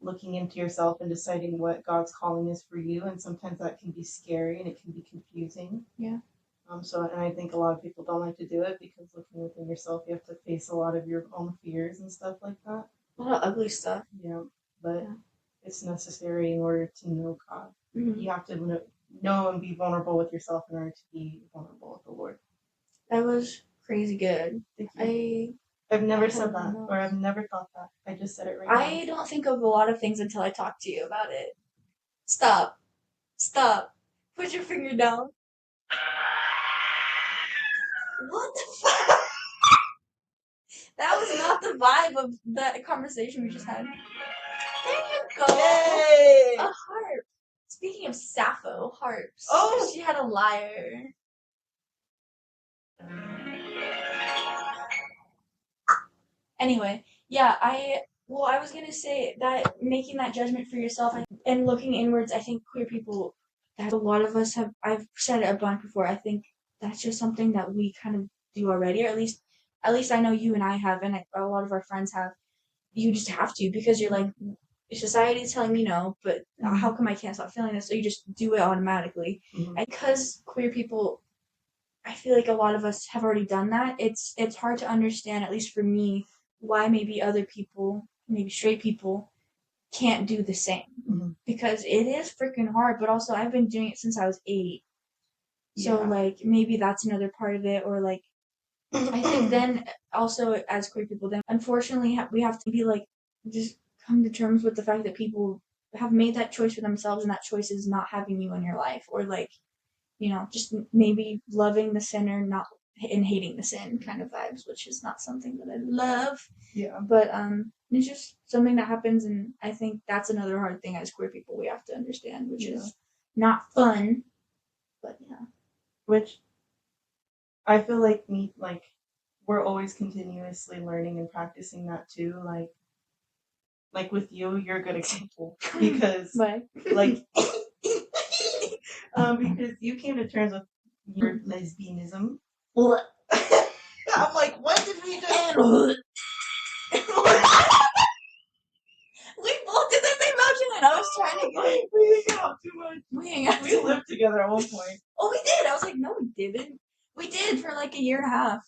[SPEAKER 2] looking into yourself and deciding what God's calling is for you. And sometimes that can be scary and it can be confusing.
[SPEAKER 1] Yeah.
[SPEAKER 2] And I think a lot of people don't like to do it because looking within yourself, you have to face a lot of your own fears and stuff like that.
[SPEAKER 1] A lot of ugly stuff.
[SPEAKER 2] Yeah. But it's necessary in order to know God. You have to know and be vulnerable with yourself in order to be vulnerable with the Lord.
[SPEAKER 1] That was crazy good.
[SPEAKER 2] I've never said that, or I've never thought that. I just said it right now.
[SPEAKER 1] I don't think of a lot of things until I talk to you about it. Stop. Put your finger down. What the fuck? That was not the vibe of that conversation we just had. There you go.
[SPEAKER 2] Yay!
[SPEAKER 1] A harp. Speaking of Sappho, harps.
[SPEAKER 2] Oh!
[SPEAKER 1] She had a lyre. Anyway, I was gonna say that making that judgment for yourself and looking inwards, I think queer people, that a lot of us have, I've said it a bunch before, I think that's just something that we kind of do already, or at least I know you and I have, and a lot of our friends have. You just have to, because you're like, society's telling me no, but how come I can't stop feeling this? So you just do it automatically. And because queer people, I feel like a lot of us have already done that. It's hard to understand, at least for me, why maybe other people, maybe straight people, can't do the same. Because it is freaking hard, but also I've been doing it since I was 8. So like maybe that's another part of it, or like I think then also as queer people, then unfortunately we have to be like just come to terms with the fact that people have made that choice for themselves, and that choice is not having you in your life, or like just maybe loving the sinner, not and hating the sin kind of vibes, which is not something that I love.
[SPEAKER 2] Yeah.
[SPEAKER 1] But it's just something that happens, and I think that's another hard thing as queer people we have to understand, which is not fun. But yeah.
[SPEAKER 2] Which I feel like we're always continuously learning and practicing that too. Like with you, you're a good example because
[SPEAKER 1] But
[SPEAKER 2] like because you came to terms with your lesbianism. I'm like, what did we do?
[SPEAKER 1] We both did the same motion, and I was trying to get.
[SPEAKER 2] We hang out too much.
[SPEAKER 1] We hang out.
[SPEAKER 2] We lived together at one point.
[SPEAKER 1] Oh, we did. I was like, no, we didn't. We did for like a year and a half.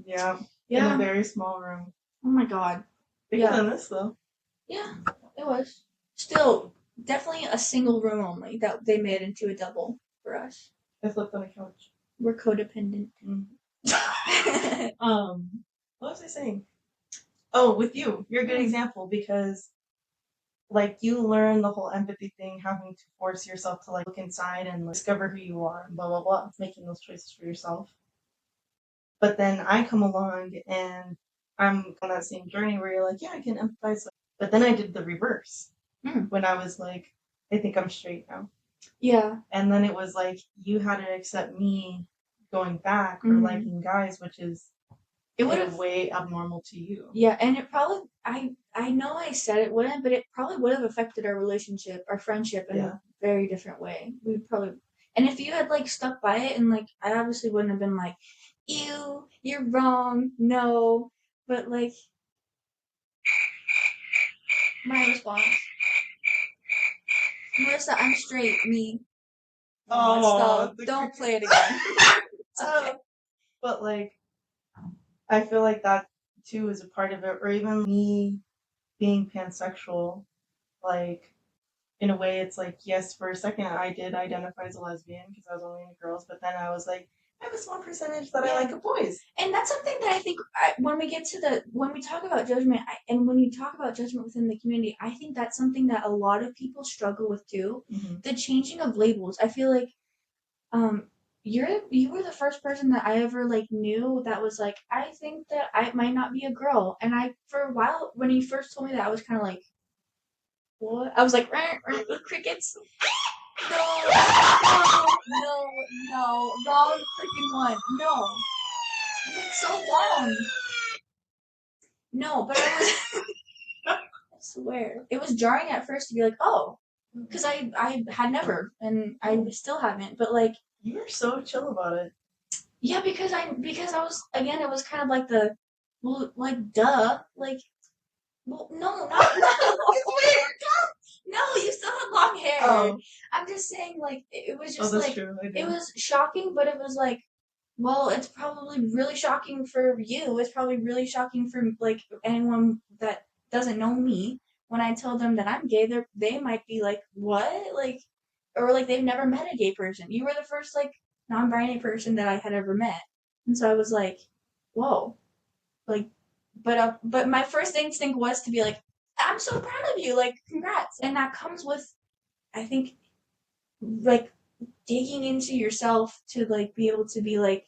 [SPEAKER 2] Yeah. In a very small room.
[SPEAKER 1] Oh my god.
[SPEAKER 2] Bigger than this though.
[SPEAKER 1] Yeah, it was. Still, definitely a single room only that they made into a double for us.
[SPEAKER 2] I slept on a couch.
[SPEAKER 1] We're codependent.
[SPEAKER 2] What was I saying? Oh, with you, you're a good example because like you learn the whole empathy thing, having to force yourself to like look inside and discover who you are and blah blah blah, making those choices for yourself. But then I come along and I'm on that same journey where you're like, yeah, I can empathize. But then I did the reverse when I was like, I think I'm straight now.
[SPEAKER 1] Yeah.
[SPEAKER 2] And then it was like you had to accept me going back or liking guys, which is it would have way abnormal to you.
[SPEAKER 1] Yeah, and it probably I know I said it wouldn't, but it probably would have affected our relationship, our friendship in a very different way. We probably, and if you had like stuck by it, and like I obviously wouldn't have been like, ew, you're wrong, no, but like my response, Marissa, I'm straight, me.
[SPEAKER 2] Oh,
[SPEAKER 1] stop. Don't play it again.
[SPEAKER 2] Okay. But like, I feel like that too is a part of it, or even me being pansexual, like in a way it's like, yes, for a second I did identify as a lesbian because I was only into girls, but then I was like, I have a small percentage that I like boys.
[SPEAKER 1] And that's something that I think when we get to when we talk about judgment, and when you talk about judgment within the community, I think that's something that a lot of people struggle with too. The changing of labels. I feel like you were the first person that I ever like knew that was like, I think that I might not be a girl. And I, for a while, when you first told me that, I was kind of like, what? I was like, crickets. No, wrong freaking one. No. It's so long. No, but I was, I swear. It was jarring at first to be like, oh, because I had never, and I still haven't, but like.
[SPEAKER 2] You were so chill about it.
[SPEAKER 1] Yeah, because I was, again, it was kind of like the, well, like, duh, like, well, no, not, no, you still had long hair. Oh. I'm just saying, like, it was just like, true. It was shocking, but it was like, well, it's probably really shocking for you. It's probably really shocking for, like, anyone that doesn't know me. When I tell them that I'm gay, they might be like, what? Like, or like they've never met a gay person. You were the first, like, non-binary person that I had ever met. And so I was like, whoa. Like, but my first instinct was to be like, I'm so proud of you, like, congrats. And that comes with, I think, like, digging into yourself to, like, be able to be like,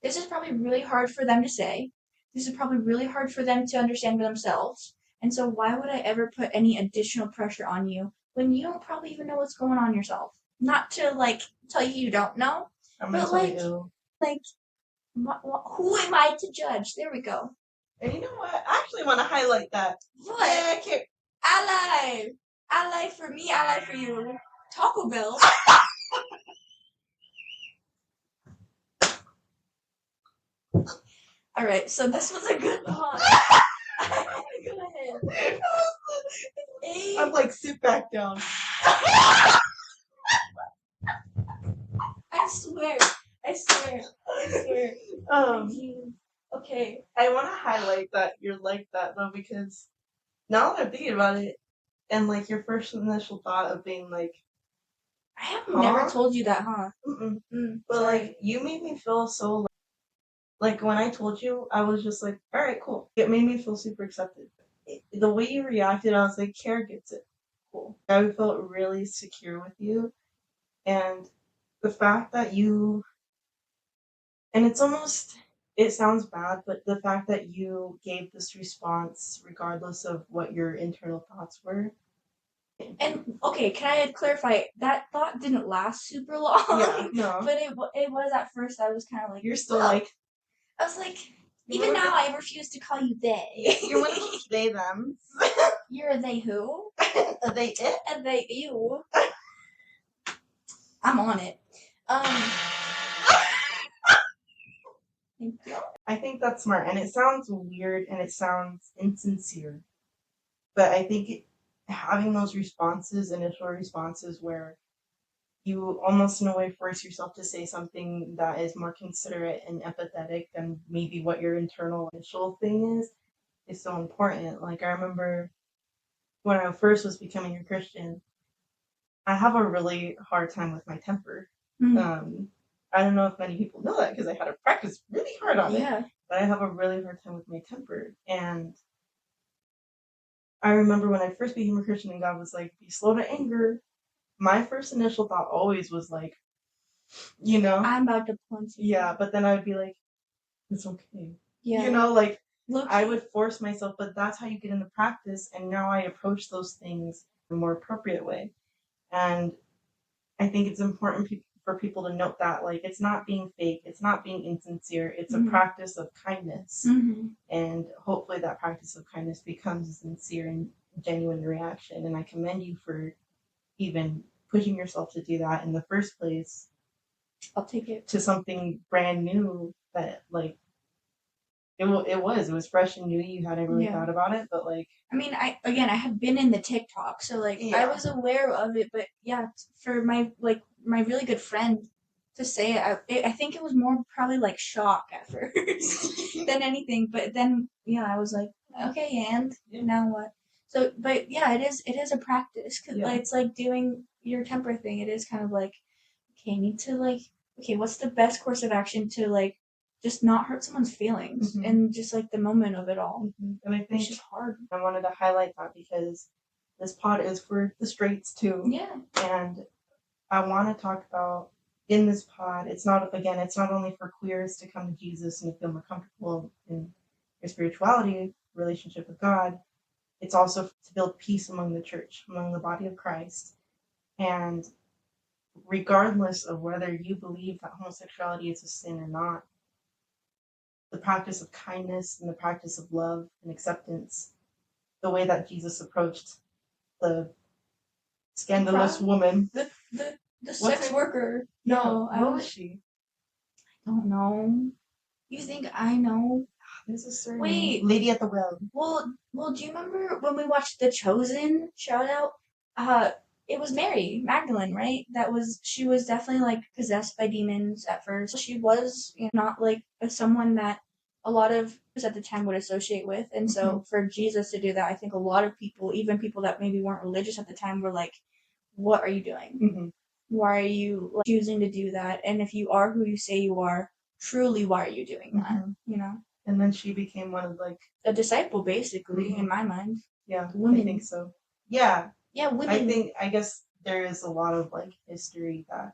[SPEAKER 1] this is probably really hard for them to say. This is probably really hard for them to understand for themselves. And so why would I ever put any additional pressure on you when you don't probably even know what's going on yourself? Not to, like, tell you don't know, but, like, who am I to judge? There we go.
[SPEAKER 2] And you know what? I actually want to highlight that.
[SPEAKER 1] What? Yeah, I can't. Ally. Ally for me, ally for you. Taco Bell. All right, so this was a good pause. Go ahead.
[SPEAKER 2] I'm like, sit back down.
[SPEAKER 1] I swear. Okay.
[SPEAKER 2] I want to highlight that you're like that though, because now that I'm thinking about it, and like your first initial thought of being like,
[SPEAKER 1] I have never told you that, huh?
[SPEAKER 2] But like, you made me feel so Like when I told you, I was just like, all right, cool. It made me feel super accepted. The way you reacted, I was like, Kara gets it. Cool. I felt really secure with you. And the fact that you, and it's almost, it sounds bad, but the fact that you gave this response, regardless of what your internal thoughts were.
[SPEAKER 1] And okay, can I clarify? That thought didn't last super long.
[SPEAKER 2] Yeah, no.
[SPEAKER 1] But it was at first. I was kind of like,
[SPEAKER 2] you're still like,
[SPEAKER 1] I was like, even now, I refuse to call you they.
[SPEAKER 2] You're one of those they them.
[SPEAKER 1] You're a they who?
[SPEAKER 2] A they it?
[SPEAKER 1] A they you. I'm on it. Thank you.
[SPEAKER 2] I think that's smart, and it sounds weird and it sounds insincere, but I think having those responses, initial responses, where you almost in a way force yourself to say something that is more considerate and empathetic than maybe what your internal initial thing is so important. Like I remember when I first was becoming a Christian, I have a really hard time with my temper. I don't know if many people know that because I had to practice really hard on it. But I have a really hard time with my temper. And I remember when I first became a Christian and God was like, be slow to anger. My first initial thought always was like, I'm about to punch you. Yeah, but then I would be like, it's okay. Yeah. Like I would force myself, but that's how you get into practice. And now I approach those things in a more appropriate way. And I think it's important for people to note that, like, it's not being fake, it's not being insincere, it's a practice of kindness. And hopefully that practice of kindness becomes a sincere and genuine reaction. And I commend you for even pushing yourself to do that in the first place.
[SPEAKER 1] I'll take it.
[SPEAKER 2] To something brand new that, like, it was fresh and new. You hadn't really thought about it, but like,
[SPEAKER 1] I mean, I had been in the TikTok, so like I was aware of it, but yeah, for my really good friend to say it, I think it was more probably like shock at first than anything. But then I was like, okay, and now what? So, but yeah, it is a practice because it's like doing your temper thing. It is kind of like, okay, I need to like, okay, what's the best course of action to like just not hurt someone's feelings and just like the moment of it all.
[SPEAKER 2] And I think
[SPEAKER 1] it's just hard.
[SPEAKER 2] I wanted to highlight that because this pod is for the straights too.
[SPEAKER 1] Yeah.
[SPEAKER 2] And I want to talk about in this pod, it's not only for queers to come to Jesus and to feel more comfortable in their spirituality, relationship with God. It's also to build peace among the church, among the body of Christ. And regardless of whether you believe that homosexuality is a sin or not, the practice of kindness and the practice of love and acceptance, the way that Jesus approached the scandalous woman.
[SPEAKER 1] The sex worker. No,
[SPEAKER 2] what was she?
[SPEAKER 1] I don't know. You think I know?
[SPEAKER 2] There's a certain
[SPEAKER 1] lady
[SPEAKER 2] at the well.
[SPEAKER 1] Well, do you remember when we watched The Chosen? Shout out. It was Mary Magdalene, right? She was definitely like possessed by demons at first. She was not like someone that a lot of at the time would associate with, and so for Jesus to do that, I think a lot of people, even people that maybe weren't religious at the time, were like, "What are you doing? Why are you like, choosing to do that? And if you are who you say you are, truly, why are you doing that?
[SPEAKER 2] And then she became one of like
[SPEAKER 1] a disciple, basically, in my mind.
[SPEAKER 2] Yeah,
[SPEAKER 1] women.
[SPEAKER 2] I think so. Yeah.
[SPEAKER 1] Yeah, women.
[SPEAKER 2] I guess there is a lot of like history that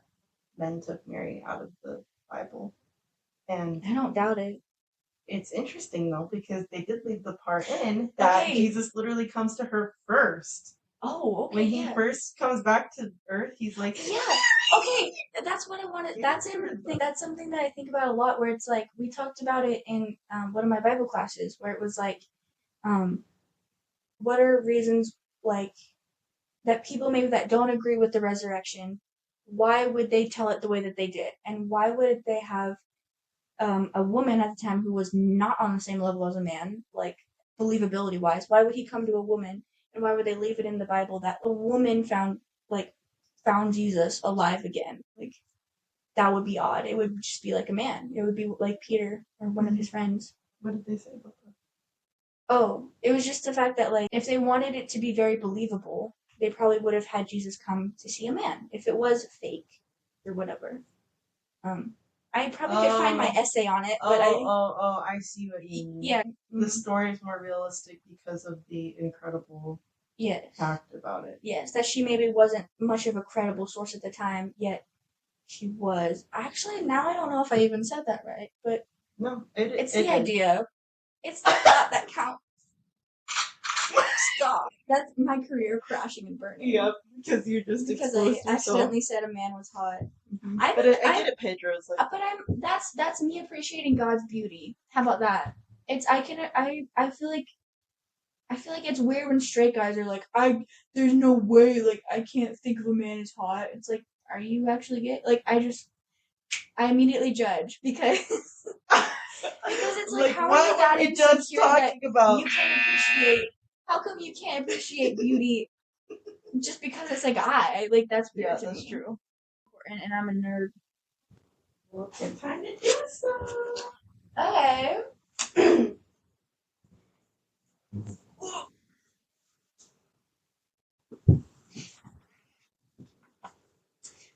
[SPEAKER 2] men took Mary out of the Bible. And
[SPEAKER 1] I don't doubt it.
[SPEAKER 2] It's interesting though, because they did leave the part in that Jesus literally comes to her first.
[SPEAKER 1] Oh, okay.
[SPEAKER 2] When he first comes back to Earth, he's like,
[SPEAKER 1] okay, that's what I wanted. That's something that I think about a lot. Where it's like we talked about it in one of my Bible classes, where it was like, what are reasons like that people maybe that don't agree with the resurrection? Why would they tell it the way that they did, and why would they have a woman at the time who was not on the same level as a man, like believability wise? Why would he come to a woman, and why would they leave it in the Bible that a woman found Jesus alive again? Like that would be odd. It would just be like a man. It would be like Peter or one of his friends.
[SPEAKER 2] What did they say about that?
[SPEAKER 1] Oh, it was just the fact that like if they wanted it to be very believable, they probably would have had Jesus come to see a man if it was fake or whatever. I probably could find my essay on it, but
[SPEAKER 2] I see what you mean.
[SPEAKER 1] Yeah.
[SPEAKER 2] The story is more realistic because of the incredible fact about it.
[SPEAKER 1] Yes, that she maybe wasn't much of a credible source at the time, yet she was. Actually, now I don't know if I even said that right, but
[SPEAKER 2] no,
[SPEAKER 1] it's the idea. It's the thought that counts. Stop. That's my career crashing and burning.
[SPEAKER 2] Yep, because you just exposed
[SPEAKER 1] I accidentally said a man was hot.
[SPEAKER 2] Mm-hmm. I get it, Pedro's like.
[SPEAKER 1] But that's me appreciating God's beauty. How about that? I feel like it's weird when straight guys are like, there's no way, like I can't think of a man as hot. It's like, are you actually gay? Like I immediately judge because it's like how are you that insecure that you can't appreciate? How come you can't appreciate beauty just because it's a guy? Like that's weird to me.
[SPEAKER 2] That's true.
[SPEAKER 1] And I'm a nerd.
[SPEAKER 2] Well, it's time to do so.
[SPEAKER 1] Okay.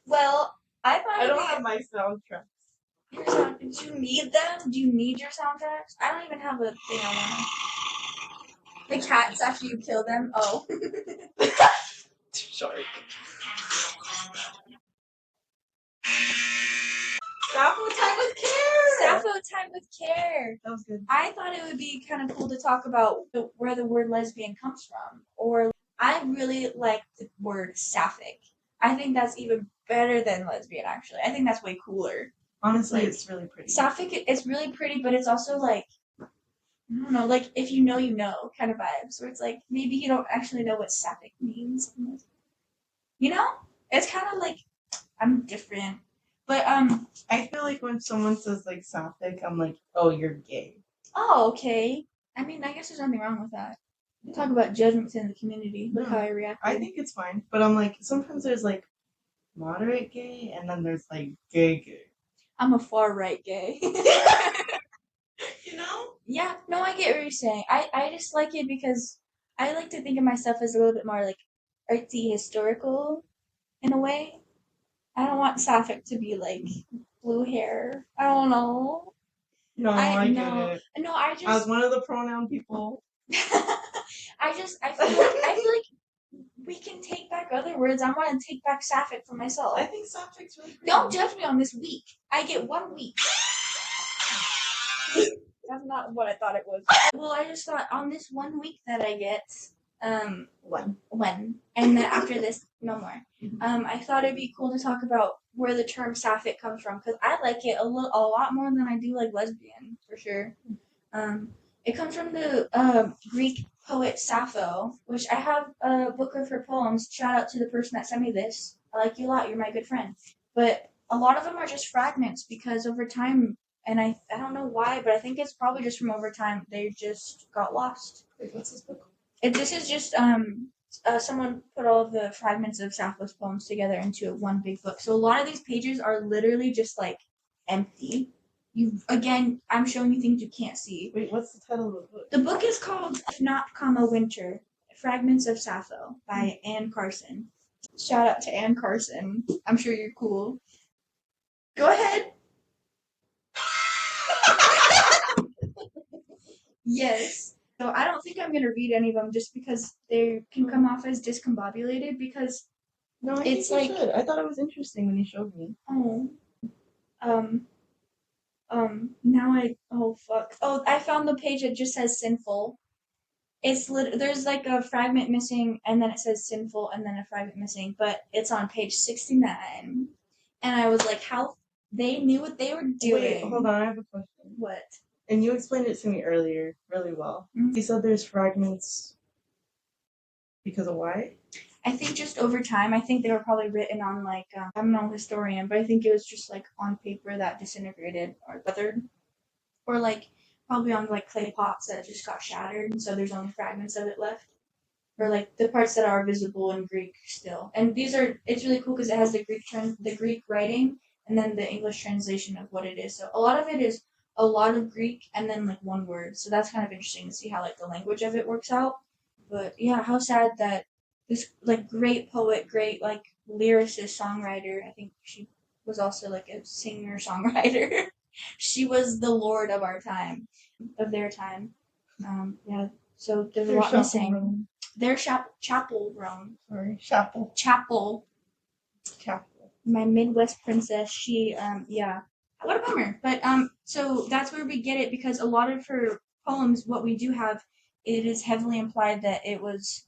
[SPEAKER 1] Well, I
[SPEAKER 2] don't have my soundtracks.
[SPEAKER 1] Do you need them? Do you need your soundtracks? I don't even have a thing on them. The cats after you kill them? Oh.
[SPEAKER 2] Shark. Sappho time with care!
[SPEAKER 1] Sappho time with care.
[SPEAKER 2] That was good.
[SPEAKER 1] I thought it would be kind of cool to talk about where the word lesbian comes from. Or I really like the word sapphic. I think that's even better than lesbian, actually. I think that's way cooler.
[SPEAKER 2] Honestly, it's really pretty.
[SPEAKER 1] Sapphic, it's really pretty, but it's also like, I don't know, like if you know kind of vibes. Where it's like, maybe you don't actually know what sapphic means. You know? It's kind of like, I'm different. But,
[SPEAKER 2] I feel like when someone says, like, sapphic, I'm like, oh, you're gay.
[SPEAKER 1] Oh, okay. I mean, I guess there's nothing wrong with that. We talk about judgment within the community. Look how I reacted.
[SPEAKER 2] I think it's fine. But I'm like, sometimes there's, like, moderate gay, and then there's, like, gay.
[SPEAKER 1] I'm a far right gay.
[SPEAKER 2] You know?
[SPEAKER 1] Yeah, no, I get what you're saying. I just like it because I like to think of myself as a little bit more, like, artsy historical in a way. I don't want Sapphic to be like blue hair. I don't know.
[SPEAKER 2] No, I get it.
[SPEAKER 1] No, I just
[SPEAKER 2] as one of the pronoun people.
[SPEAKER 1] I feel like we can take back other words. I want to take back Sapphic for myself.
[SPEAKER 2] I think Sapphic's really pretty.
[SPEAKER 1] Don't judge me on this week. I get 1 week. That's not what I thought it was. Well, I just thought on this 1 week that I get, when, and then after this, no more. I thought it'd be cool to talk about where the term sapphic comes from because I like it a lot more than I do like lesbian for sure. It comes from the Greek poet Sappho, which I have a book of her poems. Shout out to the person that sent me this. I like you a lot. You're my good friend. But a lot of them are just fragments because over time, and I don't know why, but I think it's probably just from over time, they just got lost.
[SPEAKER 2] Wait, what's this book?
[SPEAKER 1] This is just someone put all of the fragments of Sappho's poems together into one big book. So a lot of these pages are literally just like empty. I'm showing you things you can't see.
[SPEAKER 2] Wait, what's the title of the book?
[SPEAKER 1] The book is called If Not, Winter, Fragments of Sappho by Anne Carson. Shout out to Anne Carson. I'm sure you're cool. Go ahead. Yes. So I don't think I'm going to read any of them just because they can come off as discombobulated because
[SPEAKER 2] no, I think you should. I thought it was interesting when you showed me.
[SPEAKER 1] I found the page that just says sinful. There's like a fragment missing and then it says sinful and then a fragment missing, but it's on page 69. And I was like, how they knew what they were doing.
[SPEAKER 2] Wait, hold on, I have a question.
[SPEAKER 1] What? And
[SPEAKER 2] you explained it to me earlier really well. Mm-hmm. You said there's fragments because of why? I think just over time, I think they were probably written on like, I'm no historian, but I think it was just like on paper that disintegrated or weathered. Or like probably on like clay pots that just got shattered, and so there's only fragments of it left. Or like the parts that are visible in Greek still. And it's really cool because it has the Greek writing and then the English translation of what it is. So a lot of it is a lot of Greek and then like one word. So that's kind of interesting to see how like the language of it works out. But yeah, how sad that this like great poet, great like lyricist, songwriter, I think she
[SPEAKER 1] was also like a singer-songwriter. She was the lord of our time, of their time. Yeah, so there's a lot missing. Their chapel Rome.
[SPEAKER 2] Sorry, chapel.
[SPEAKER 1] Chapel.
[SPEAKER 2] Chapel.
[SPEAKER 1] My Midwest princess, she, yeah. What a bummer. But, so that's where we get it because a lot of her poems, what we do have, it is heavily implied that it was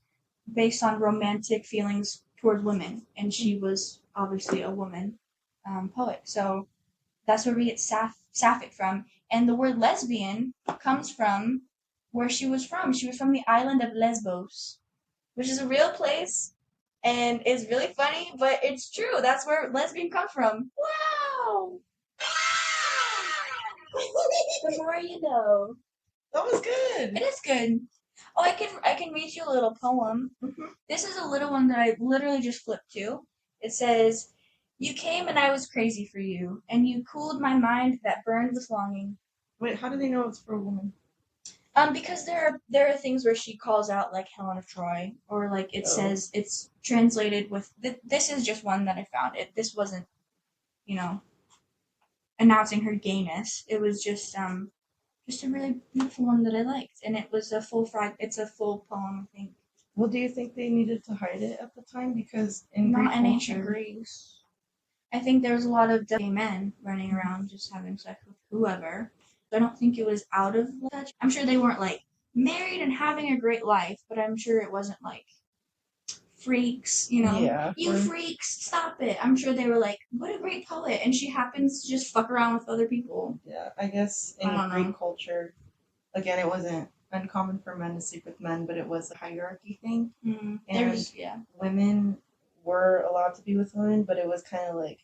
[SPEAKER 1] based on romantic feelings toward women. And she was obviously a woman, poet. So that's where we get sapphic from. And the word lesbian comes from where she was from. She was from the island of Lesbos, which is a real place and it's really funny, but it's true. That's where lesbian comes from. Wow! The more you know.
[SPEAKER 2] That was good.
[SPEAKER 1] It is good. Oh, I can read you a little poem. This is a little one that I literally just flipped to. It says, "You came and I was crazy for you, and you cooled my mind that burned with longing."
[SPEAKER 2] Wait, how do they know it's for a woman?
[SPEAKER 1] Because there are things where she calls out like Helen of Troy, or like it says it's translated with. This is just one that I found. This wasn't, you know, announcing her gayness. It was just a really beautiful one that I liked, and it was a full It's a full poem, I think.
[SPEAKER 2] Well, do you think they needed to hide it at the time because in
[SPEAKER 1] Not
[SPEAKER 2] Greek
[SPEAKER 1] in
[SPEAKER 2] culture,
[SPEAKER 1] ancient Greece. I think there was a lot of gay men running around just having sex with whoever. I don't think it was out of touch. I'm sure they weren't like married and having a great life, but I'm sure it wasn't like freaks,
[SPEAKER 2] Yeah,
[SPEAKER 1] you freaks, stop it. I'm sure they were like, what a great poet, and she happens to just fuck around with other people.
[SPEAKER 2] Yeah, I guess in Greek culture, again, it wasn't uncommon for men to sleep with men, but it was a hierarchy thing. And women were allowed to be with women, but it was kind of like,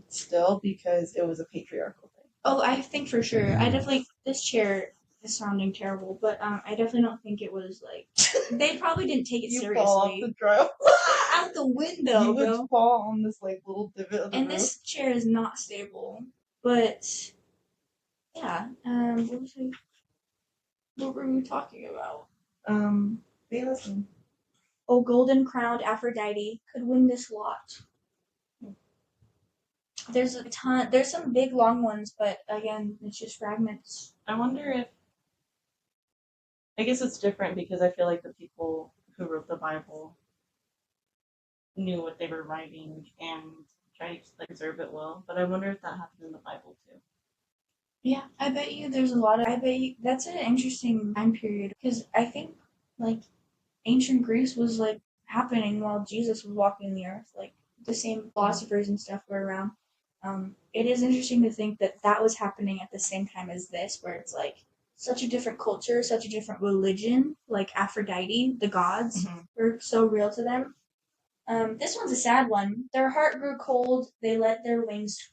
[SPEAKER 2] still, because it was a patriarchal thing.
[SPEAKER 1] Oh, I think for sure. I definitely, this chair is sounding terrible, but I definitely don't think it was like, they probably didn't take it
[SPEAKER 2] You
[SPEAKER 1] seriously.
[SPEAKER 2] fall off the drywall.
[SPEAKER 1] Out the window,
[SPEAKER 2] you would fall on this like little divot of the
[SPEAKER 1] and
[SPEAKER 2] roof.
[SPEAKER 1] this chair is not stable, but yeah, what were we talking about?
[SPEAKER 2] Listen.
[SPEAKER 1] Oh, golden crowned Aphrodite could win this lot. There's a ton. There's some big long ones, but again, it's just fragments.
[SPEAKER 2] I wonder if. I guess it's different because I feel like the people who wrote the Bible knew what they were writing and tried to like, preserve it well. But I wonder if that happened in the Bible too.
[SPEAKER 1] Yeah, I bet you there's a lot of. I bet you that's an interesting time period because I think like ancient Greece was like happening while Jesus was walking the earth. Like the same philosophers and stuff were around. It is interesting to think that that was happening at the same time as this, where it's like such a different culture, such a different religion. Like Aphrodite, the gods were so real to them. This one's a sad one. Their heart grew cold. They let their wings.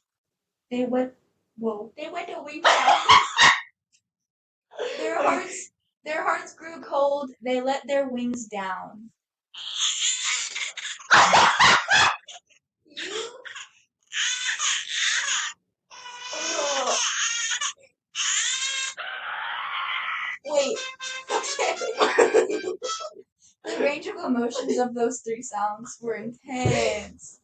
[SPEAKER 1] They went. Whoa! They went their wings out. Their hearts grew cold. They let their wings down. You. Oh. Wait. Okay. The range of emotions of those three sounds were intense.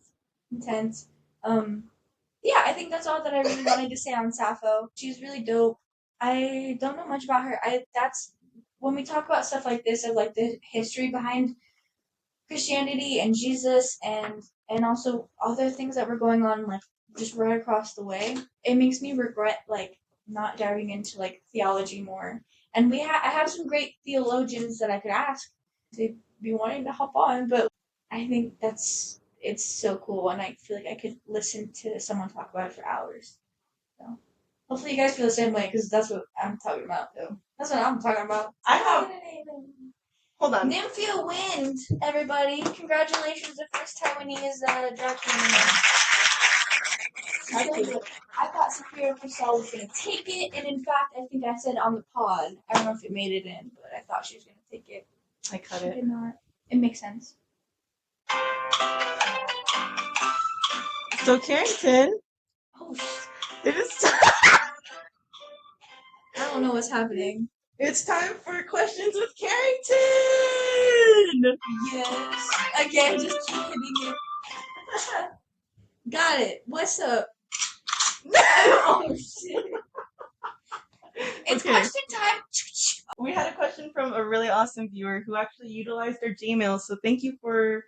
[SPEAKER 1] Intense. Yeah, I think that's all that I really wanted to say on Sappho. She's really dope. I don't know much about her. That's when we talk about stuff like this of like the history behind Christianity and Jesus and also other things that were going on like just right across the way. It makes me regret like not diving into like theology more. And I have some great theologians that I could ask to be wanting to hop on, but I think it's so cool and I feel like I could listen to someone talk about it for hours. So hopefully you guys feel the same way because that's what I'm talking about though. That's what I'm talking about. Hold on. Nymphia Wind, everybody. Congratulations, the first Taiwanese drag queen. I thought Sophia Purcell was going to take it, and in fact, I think I said on the pod. I don't know if it made it in, but I thought she was going to take it.
[SPEAKER 2] I cut it.
[SPEAKER 1] She did not. It makes sense.
[SPEAKER 2] So, Carrington.
[SPEAKER 1] Oh,
[SPEAKER 2] it is
[SPEAKER 1] I don't know what's happening.
[SPEAKER 2] It's time for questions with Carrington!
[SPEAKER 1] Yes. Again, just keep hitting it. Got it. What's up? Oh shit. It's
[SPEAKER 2] Okay.
[SPEAKER 1] question time.
[SPEAKER 2] We had a question from a really awesome viewer who actually utilized their Gmail. So thank you for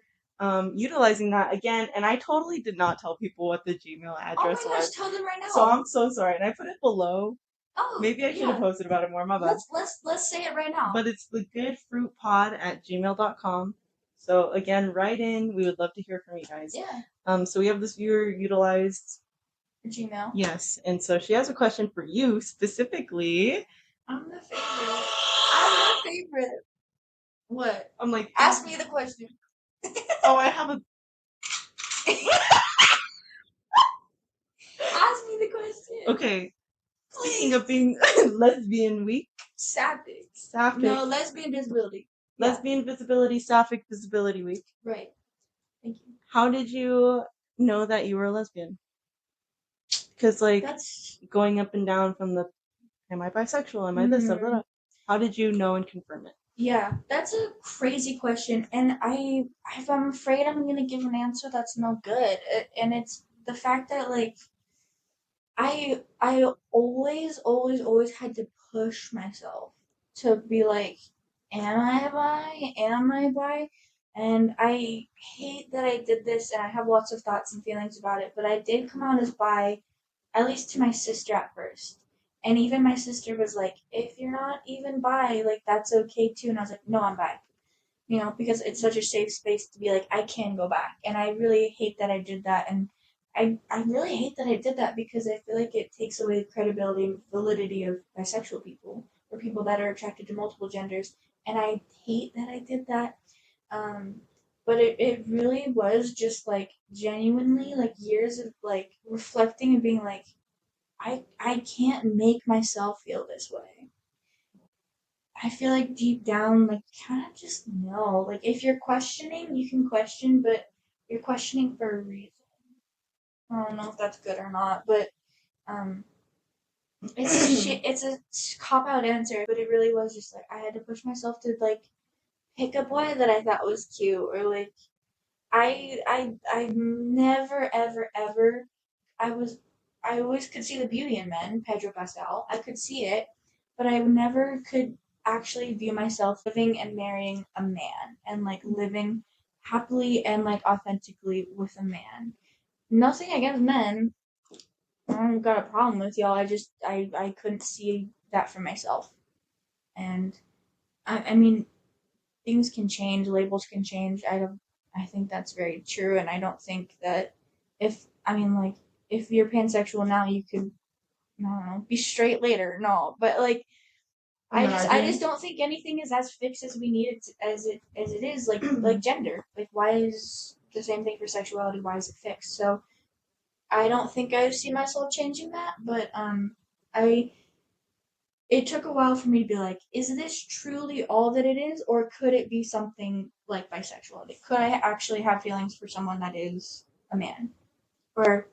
[SPEAKER 2] utilizing that again. And I totally did not tell people what the Gmail
[SPEAKER 1] Oh my
[SPEAKER 2] address
[SPEAKER 1] gosh,
[SPEAKER 2] was.
[SPEAKER 1] tell them right now.
[SPEAKER 2] So I'm so sorry. And I put it below.
[SPEAKER 1] Oh,
[SPEAKER 2] Maybe I should have
[SPEAKER 1] yeah.
[SPEAKER 2] posted about it more. My bad.
[SPEAKER 1] Let's say it right now.
[SPEAKER 2] But it's thegoodfruitpod@gmail.com. So again, write in. We would love to hear from you guys.
[SPEAKER 1] Yeah.
[SPEAKER 2] So we have this viewer utilized
[SPEAKER 1] Gmail.
[SPEAKER 2] Yes, and so she has a question for you specifically.
[SPEAKER 1] I'm the favorite. I'm the favorite. What?
[SPEAKER 2] I'm like,
[SPEAKER 1] Ask me the question.
[SPEAKER 2] oh, I have a.
[SPEAKER 1] Ask me the question.
[SPEAKER 2] Okay. Speaking of being lesbian week.
[SPEAKER 1] Sapphic.
[SPEAKER 2] Sapphic.
[SPEAKER 1] No, lesbian visibility.
[SPEAKER 2] Lesbian visibility, Sapphic visibility week.
[SPEAKER 1] Right. Thank you.
[SPEAKER 2] How did you know that you were a lesbian? Because like going up and down from the, am I bisexual? Am I this? Blah, blah, blah. How did you know and confirm it?
[SPEAKER 1] Yeah, that's a crazy question, and I'm afraid I'm gonna give an answer that's no good, and it's the fact that like I always had to push myself to be like, am I bi? Am I bi? And I hate that I did this, and I have lots of thoughts and feelings about it, but I did come out as bi, at least to my sister at first. And even my sister was like, if you're not even bi, like that's okay too. And I was like, no, I'm bi. Because it's such a safe space to be like, I can go back. And I really hate that I did that. And I really hate that I did that because I feel like it takes away the credibility and validity of bisexual people or people that are attracted to multiple genders. And I hate that I did that. But it really was just like genuinely like years of like reflecting and being like, I can't make myself feel this way. I feel like deep down, like kind of just know. Like if you're questioning, you can question, but you're questioning for a reason. I don't know if that's good or not, but um, it's a cop out answer, but it really was just like I had to push myself to like pick a boy that I thought was cute or like I never ever I was I always could see the beauty in men, Pedro Pascal. I could see it, but I never could actually view myself living and marrying a man and like living happily and like authentically with a man. Nothing against men. I don't got a problem with y'all. I couldn't see that for myself. And I mean things can change, labels can change. I think that's very true, and I don't think that if you're pansexual now, you could I don't know be straight later. No, but like I just don't think anything is as fixed as we need it as it is like gender. Like why is the same thing for sexuality? Why is it fixed? So I don't think I see myself changing that, but I it took a while for me to be like, is this truly all that it is, or could it be something like bisexuality? Could I actually have feelings for someone that is a man, or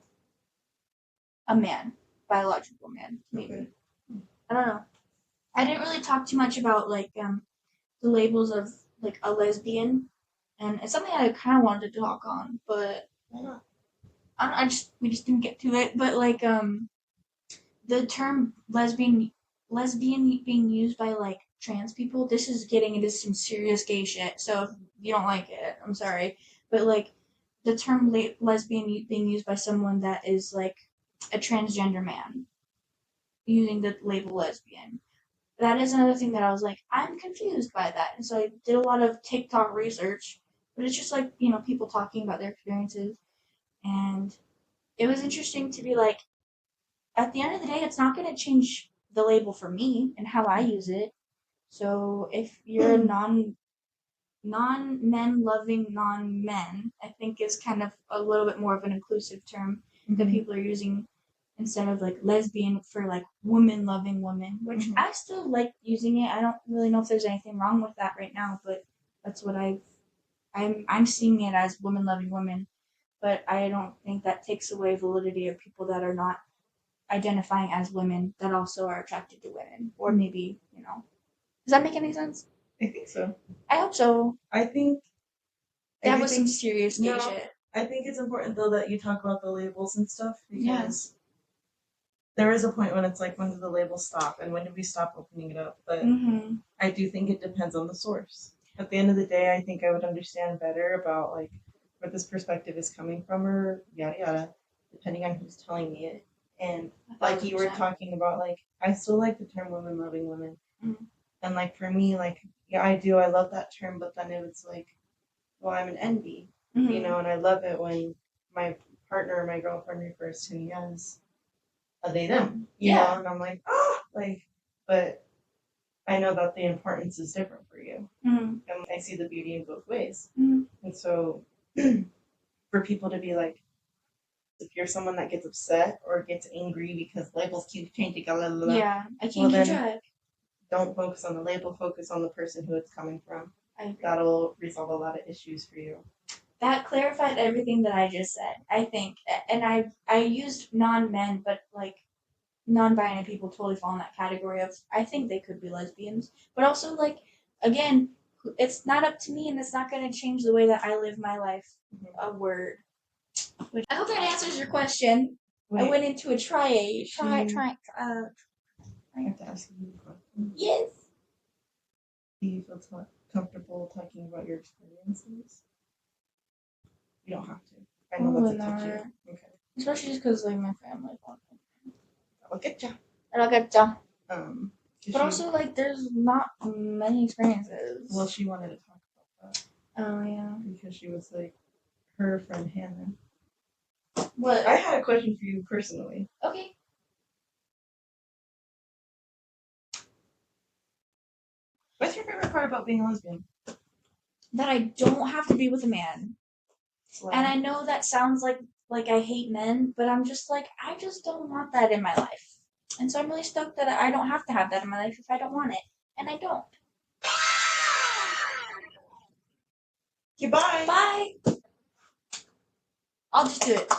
[SPEAKER 1] a man, biological man, maybe? Okay. I don't know. I didn't really talk too much about like the labels of like a lesbian, and it's something I kind of wanted to talk on, but I just we just didn't get to it. But like the term lesbian being used by like trans people, this is getting into some serious gay shit. So if you don't like it, I'm sorry, but like the term lesbian being used by someone that is like a transgender man using the label lesbian. That is another thing that I was like, I'm confused by that. And so I did a lot of TikTok research, but it's just like, people talking about their experiences. And it was interesting to be like, at the end of the day, it's not going to change the label for me and how I use it. So if you're a non men loving non men, I think is kind of a little bit more of an inclusive term that people are using instead of like lesbian for like woman loving woman, which I still like using it. I don't really know if there's anything wrong with that right now, but that's what I'm seeing it as woman loving women. But I don't think that takes away validity of people that are not identifying as women that also are attracted to women, or maybe does that make any sense?
[SPEAKER 2] I think so.
[SPEAKER 1] I hope so.
[SPEAKER 2] I think
[SPEAKER 1] that was some serious gay shit.
[SPEAKER 2] I think it's important though that you talk about the labels and stuff because there is a point when it's like, when do the labels stop and when do we stop opening it up? But I do think it depends on the source. At the end of the day, I think I would understand better about like where this perspective is coming from or yada yada, depending on who's telling me it. And like you were talking about, like I still like the term women loving women. And like for me, like yeah, I do. I love that term, but then it's like, well, I'm an envy, you know, and I love it when my partner or my girlfriend refers to me as a they them, you know, and I'm like, oh, like, but I know that the importance is different for you, and I see the beauty in both ways, and so for people to be like, if you're someone that gets upset or gets angry because labels keep changing, blah, blah, blah,
[SPEAKER 1] I can't keep track.
[SPEAKER 2] Don't focus on the label, focus on the person who it's coming from. That'll resolve a lot of issues for you.
[SPEAKER 1] That clarified everything that I just said, I think. And I used non-men, but like non-binary people totally fall in that category of, I think they could be lesbians. But also, like, again, it's not up to me and it's not going to change the way that I live my life. A word. I hope that answers your question. Wait, I went into a I
[SPEAKER 2] have to ask you a question.
[SPEAKER 1] Yes.
[SPEAKER 2] Do you feel comfortable talking about your experiences? You don't have to. I know that's a touchy. Okay.
[SPEAKER 1] Especially just because like my family wants it.
[SPEAKER 2] I'll get ya.
[SPEAKER 1] But also like there's not many experiences.
[SPEAKER 2] Well, she wanted to talk about that.
[SPEAKER 1] Oh yeah.
[SPEAKER 2] Because she was like her friend Hannah.
[SPEAKER 1] What?
[SPEAKER 2] I had a question for you personally.
[SPEAKER 1] Okay.
[SPEAKER 2] What's your favorite part about being a lesbian?
[SPEAKER 1] That I don't have to be with a man. Wow. And I know that sounds like I hate men, but I'm just like, I just don't want that in my life. And so I'm really stoked that I don't have to have that in my life if I don't want it. And I don't.
[SPEAKER 2] Okay, bye.
[SPEAKER 1] Bye. I'll just do it.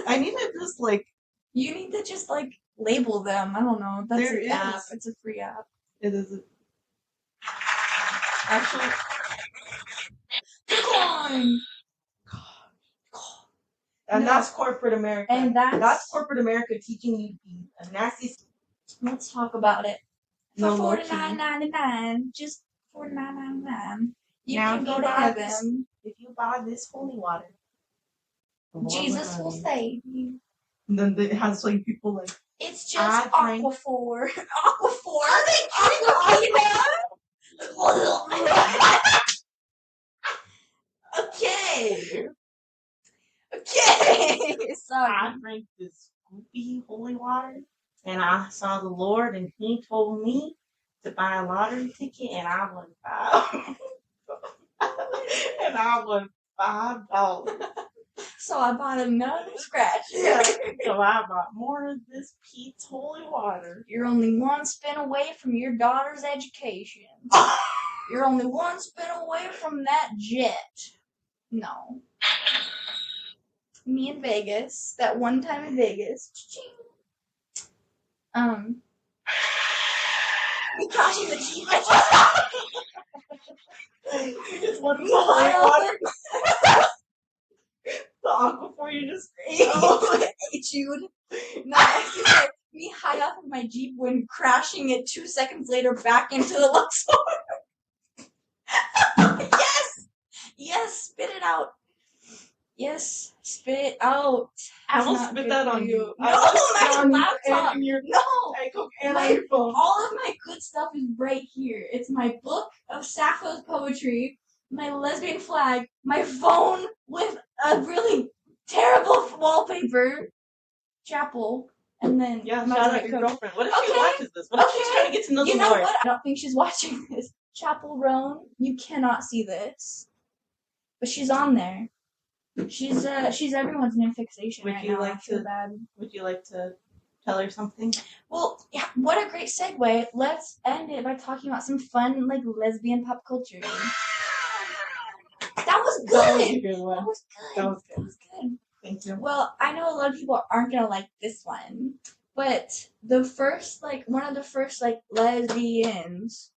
[SPEAKER 2] I need to just like...
[SPEAKER 1] You need to just like label them. I don't know. That's
[SPEAKER 2] an
[SPEAKER 1] app. It's a free app.
[SPEAKER 2] It is. Actually...
[SPEAKER 1] Corn.
[SPEAKER 2] And no. That's corporate America.
[SPEAKER 1] And
[SPEAKER 2] that's corporate America teaching you to be a nasty...
[SPEAKER 1] Let's talk about it. For
[SPEAKER 2] no
[SPEAKER 1] $49.99, just $49.99, you can go to heaven.
[SPEAKER 2] If you buy this holy water,
[SPEAKER 1] Jesus will save you.
[SPEAKER 2] And then it has like people like...
[SPEAKER 1] It's just Aquaphor. Aquaphor? Are they Okay. Sorry.
[SPEAKER 2] I drank this scoopy holy water, and I saw the Lord, and He told me to buy a lottery ticket, and I won $5.
[SPEAKER 1] So I bought another scratch.
[SPEAKER 2] Yeah. So I bought more of this Pete's holy water.
[SPEAKER 1] You're only one spin away from your daughter's education. You're only one spin away from that jet. No. Me in Vegas. That one time in Vegas. Me crashing the Jeep.
[SPEAKER 2] You just want the holy water. The Aquaphor you just ate.
[SPEAKER 1] Oh, I chewed. No, I me high off of my Jeep when crashing it 2 seconds later back into the Luxor. Yes! Yes, spit it out. Yes, spit it out.
[SPEAKER 2] I will spit that on you.
[SPEAKER 1] No, my laptop.
[SPEAKER 2] And your
[SPEAKER 1] no,
[SPEAKER 2] and on your phone.
[SPEAKER 1] All of my good stuff is right here. It's my book of Sappho's poetry, my lesbian flag, my phone with a really terrible wallpaper, chapel, and then
[SPEAKER 2] shout out your girlfriend. What if she watches this? What if she's trying to get to know the Lord?
[SPEAKER 1] You know what? I don't think she's watching this. Chapel Roan, you cannot see this, but she's on there. She's everyone's new fixation right now. I feel bad.
[SPEAKER 2] Would you like to tell her something?
[SPEAKER 1] Well, yeah. What a great segue. Let's end it by talking about some fun, like, lesbian pop culture. That was good.
[SPEAKER 2] That was a good one.
[SPEAKER 1] That was good.
[SPEAKER 2] Thank you.
[SPEAKER 1] Well, I know a lot of people aren't gonna like this one, but one of the first lesbians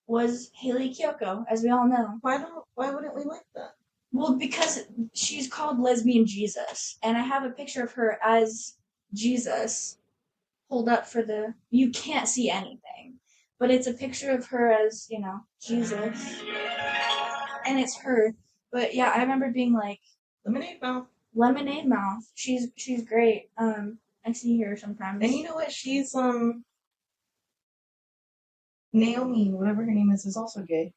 [SPEAKER 1] was Haley Kiyoko, as we all know.
[SPEAKER 2] Why wouldn't we like that?
[SPEAKER 1] Well, because she's called Lesbian Jesus, and I have a picture of her as Jesus, hold up for the. You can't see anything, but it's a picture of her as Jesus, and it's her. But yeah, I remember being like,
[SPEAKER 2] Lemonade mouth.
[SPEAKER 1] Lemonade Mouth. She's great. I see her sometimes.
[SPEAKER 2] And you know what? She's Naomi, whatever her name is also gay.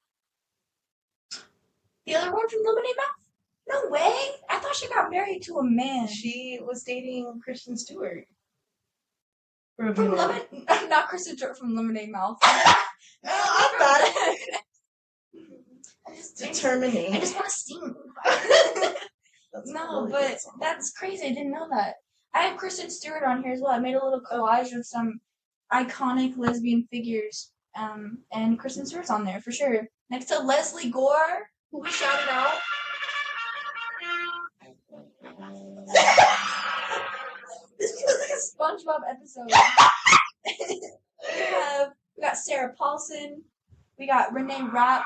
[SPEAKER 1] The other one from Lemonade Mouth? No way! I thought she got married to a man.
[SPEAKER 2] She was dating Kristen Stewart.
[SPEAKER 1] From not Kristen Stewart from Lemonade Mouth.
[SPEAKER 2] No, I'm not. Determining.
[SPEAKER 1] I just want to sing. No, but that's crazy. I didn't know that. I have Kristen Stewart on here as well. I made a little collage of some iconic lesbian figures. And Kristen Stewart's on there for sure. Next to Leslie Gore, who we shouted out. This feels like a SpongeBob episode. we got Sarah Paulson. We got Renee Rapp.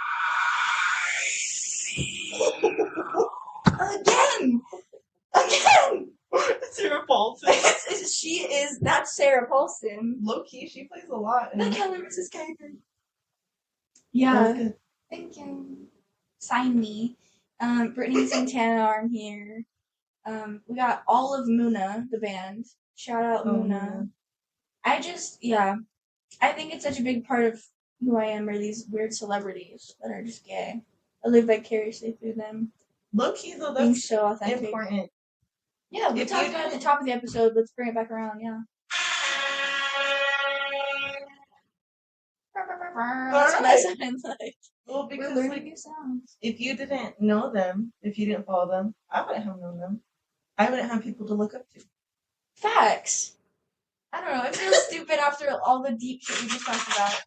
[SPEAKER 1] Again!
[SPEAKER 2] Sarah Paulson.
[SPEAKER 1] That's Sarah Paulson.
[SPEAKER 2] Low key, she plays a lot.
[SPEAKER 1] The Kelly Mrs. Kager. Yeah. Thank you. Sign me. Brittany Santana on here. We got all of Muna, the band. Shout out Muna. I think it's such a big part of who I am, are these weird celebrities that are just gay. I live vicariously through them.
[SPEAKER 2] Low key though, that's
[SPEAKER 1] being so authentic.
[SPEAKER 2] Important.
[SPEAKER 1] Yeah, we talked about it at the top of the episode. Let's bring it back around, yeah. That's what that sounds like.
[SPEAKER 2] Well, because
[SPEAKER 1] we're learning new sounds.
[SPEAKER 2] If you didn't know them, if you didn't follow them, I wouldn't have known them. I wouldn't have people to look up to. Facts.
[SPEAKER 1] I don't know. It feels stupid after all the deep shit we just talked about.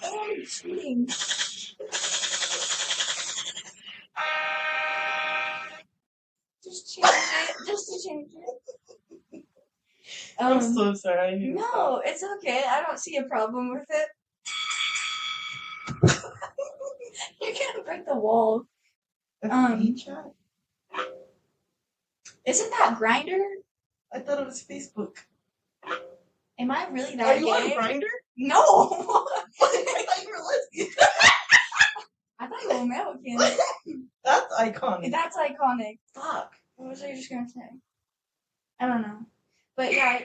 [SPEAKER 1] Oh, I'm cheating. Just change it. Just to change it.
[SPEAKER 2] I'm so sorry.
[SPEAKER 1] No, it's okay. I don't see a problem with it. You're gonna break the wall. Isn't that Grindr?
[SPEAKER 2] I thought it was Facebook.
[SPEAKER 1] Am I really that
[SPEAKER 2] Are you
[SPEAKER 1] gay?
[SPEAKER 2] on Grindr?
[SPEAKER 1] No.
[SPEAKER 2] I thought you were lesbian.
[SPEAKER 1] I thought you were American.
[SPEAKER 2] That's iconic.
[SPEAKER 1] That's iconic.
[SPEAKER 2] Fuck.
[SPEAKER 1] What was I just gonna say? I don't know. But yeah.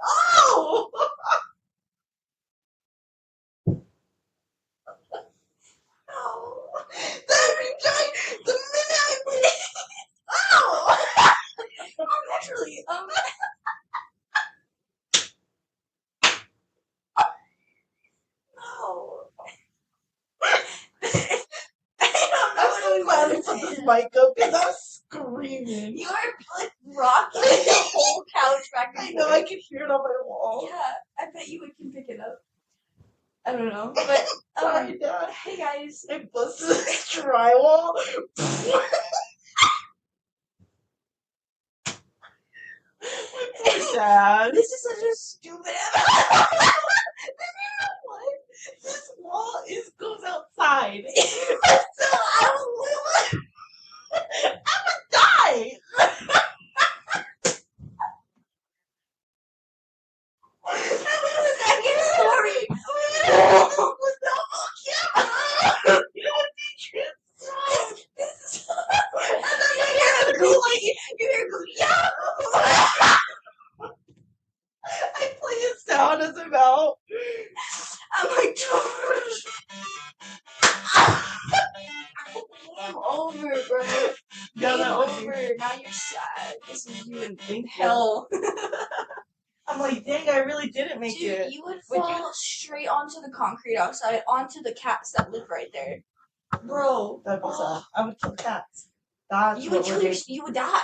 [SPEAKER 2] Oh! No! That reject the minute I put it. Oh!
[SPEAKER 1] Naturally. No.
[SPEAKER 2] I'm so glad we put this mic up because I'm screaming.
[SPEAKER 1] You are like rocking the whole couch back and forth.
[SPEAKER 2] I know, I can hear it on my wall.
[SPEAKER 1] Yeah, I bet you can pick it up. I don't know, but
[SPEAKER 2] Sorry, Dad.
[SPEAKER 1] Hey guys,
[SPEAKER 2] I busted this drywall. Dad.
[SPEAKER 1] This is such a stupid episode.
[SPEAKER 2] What? This wall goes outside.
[SPEAKER 1] So
[SPEAKER 2] I'm gonna die.
[SPEAKER 1] Second story.
[SPEAKER 2] You don't need
[SPEAKER 1] This is. You're gonna go, yeah.
[SPEAKER 2] I play a sound as I'm out.
[SPEAKER 1] I'm like, game over, bro. Game over. Now you're sad. This is you in hell.
[SPEAKER 2] I'm like, dang, I really didn't make
[SPEAKER 1] Dude,
[SPEAKER 2] it.
[SPEAKER 1] You would fall straight onto the concrete outside, onto the cats that live right there. Bro.
[SPEAKER 2] That'd be sad. I would kill cats. That's
[SPEAKER 1] you would you would die.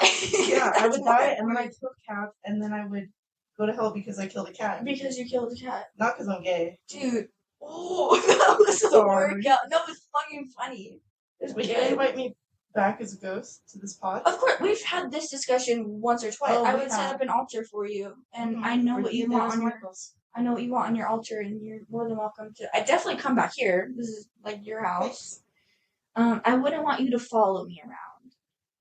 [SPEAKER 2] Yeah, I would die, and then I'd kill cats, and then I would go to hell because I killed a cat.
[SPEAKER 1] Because you killed a cat.
[SPEAKER 2] Not because I'm gay.
[SPEAKER 1] Dude. Oh, that was a workout. No, it's fucking funny.
[SPEAKER 2] Would you invite me back as a ghost to this pod?
[SPEAKER 1] Of course, we've had this discussion once or twice.
[SPEAKER 2] Oh,
[SPEAKER 1] I
[SPEAKER 2] we
[SPEAKER 1] would set
[SPEAKER 2] have.
[SPEAKER 1] up an altar for you, and
[SPEAKER 2] Mhm.
[SPEAKER 1] I know
[SPEAKER 2] Or
[SPEAKER 1] what you
[SPEAKER 2] Ethan
[SPEAKER 1] want
[SPEAKER 2] as
[SPEAKER 1] on your.
[SPEAKER 2] Michaels.
[SPEAKER 1] I know what you want on your altar, and you're more than welcome to. I definitely come back here. This is like your house. I wouldn't want you to follow me around.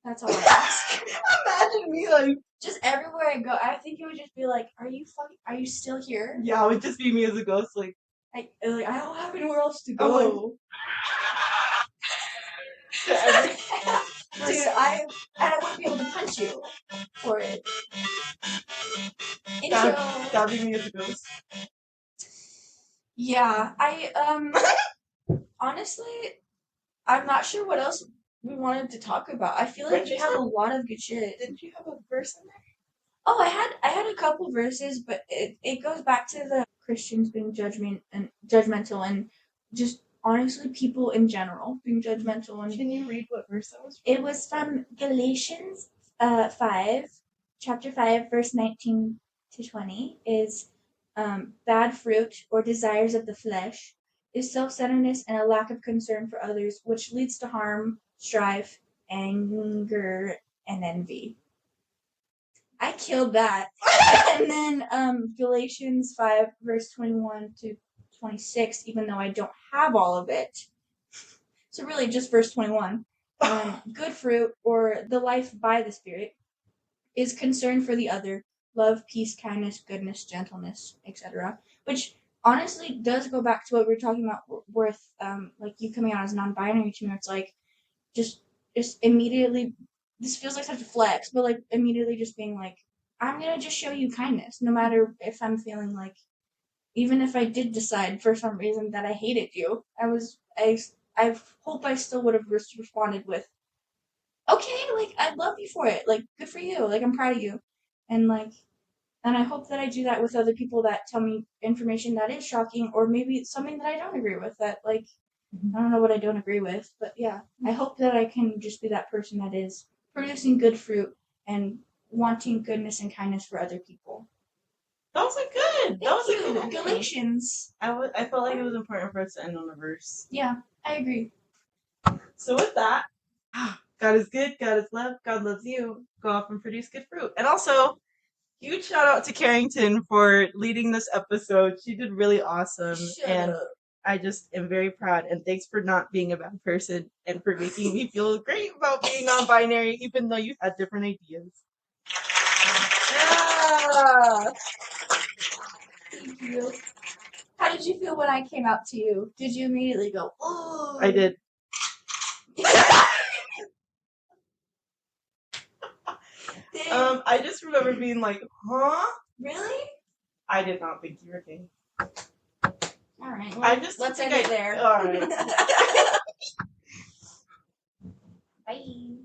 [SPEAKER 1] That's all I ask.
[SPEAKER 2] Imagine me like
[SPEAKER 1] Just everywhere I go, I think it would just be like, "Are you still here?"
[SPEAKER 2] yeah, it would just be me as a ghost like
[SPEAKER 1] I don't have anywhere else to
[SPEAKER 2] I'm like,
[SPEAKER 1] go.
[SPEAKER 2] to every
[SPEAKER 1] Dude, I wouldn't be able to punch you for it. Intro.
[SPEAKER 2] that'd be me as a ghost.
[SPEAKER 1] Yeah, honestly, I'm not sure what else we wanted to talk about. I feel like we have a lot of good shit.
[SPEAKER 2] Didn't you have a verse in there?
[SPEAKER 1] Oh, I had a couple verses, but it goes back to the Christians being judgmental and just honestly people in general being judgmental. And
[SPEAKER 2] can you read what verse that was from?
[SPEAKER 1] It was from Galatians 5, chapter 5, verse 19 to 20 is bad fruit or desires of the flesh is self-centeredness and a lack of concern for others, which leads to harm, strife, anger, and envy. I killed that. And then Galatians 5, verse 21 to 26, even though I don't have all of it. So really just verse 21. Good fruit, or the life by the Spirit, is concern for the other, love, peace, kindness, goodness, gentleness, etc. Which honestly does go back to what we were talking about with like you coming out as non-binary to me. It's like just immediately, this feels like such a flex, but like immediately just being like, I'm gonna just show you kindness, no matter if I'm feeling like, even if I did decide for some reason that I hated you, I hope I still would have responded with, okay, like I love you for it, like good for you, like I'm proud of you, and and I hope that I do that with other people that tell me information that is shocking, or maybe something that I don't agree with. That like I don't know what I don't agree with, but yeah, I hope that I can just be that person that is producing good fruit and wanting goodness and kindness for other people.
[SPEAKER 2] That was good. That was a good one.
[SPEAKER 1] Galatians.
[SPEAKER 2] I felt like it was important for us to end on a verse.
[SPEAKER 1] Yeah, I agree.
[SPEAKER 2] So with that, God is good, God is love, God loves you. Go off and produce good fruit. And also, huge shout out to Carrington for leading this episode. She did really awesome.
[SPEAKER 1] Shut up.
[SPEAKER 2] I just am very proud, and thanks for not being a bad person and for making me feel great about being non-binary, even though you had different ideas.
[SPEAKER 1] Yeah. Thank you. How did you feel when I came out to you? Did you immediately go, oh?
[SPEAKER 2] I did. I just remember being like, huh?
[SPEAKER 1] Really?
[SPEAKER 2] I did not think you were gay.
[SPEAKER 1] Alright, well,
[SPEAKER 2] I just
[SPEAKER 1] let's
[SPEAKER 2] think
[SPEAKER 1] end it there.
[SPEAKER 2] Alright.
[SPEAKER 1] Bye.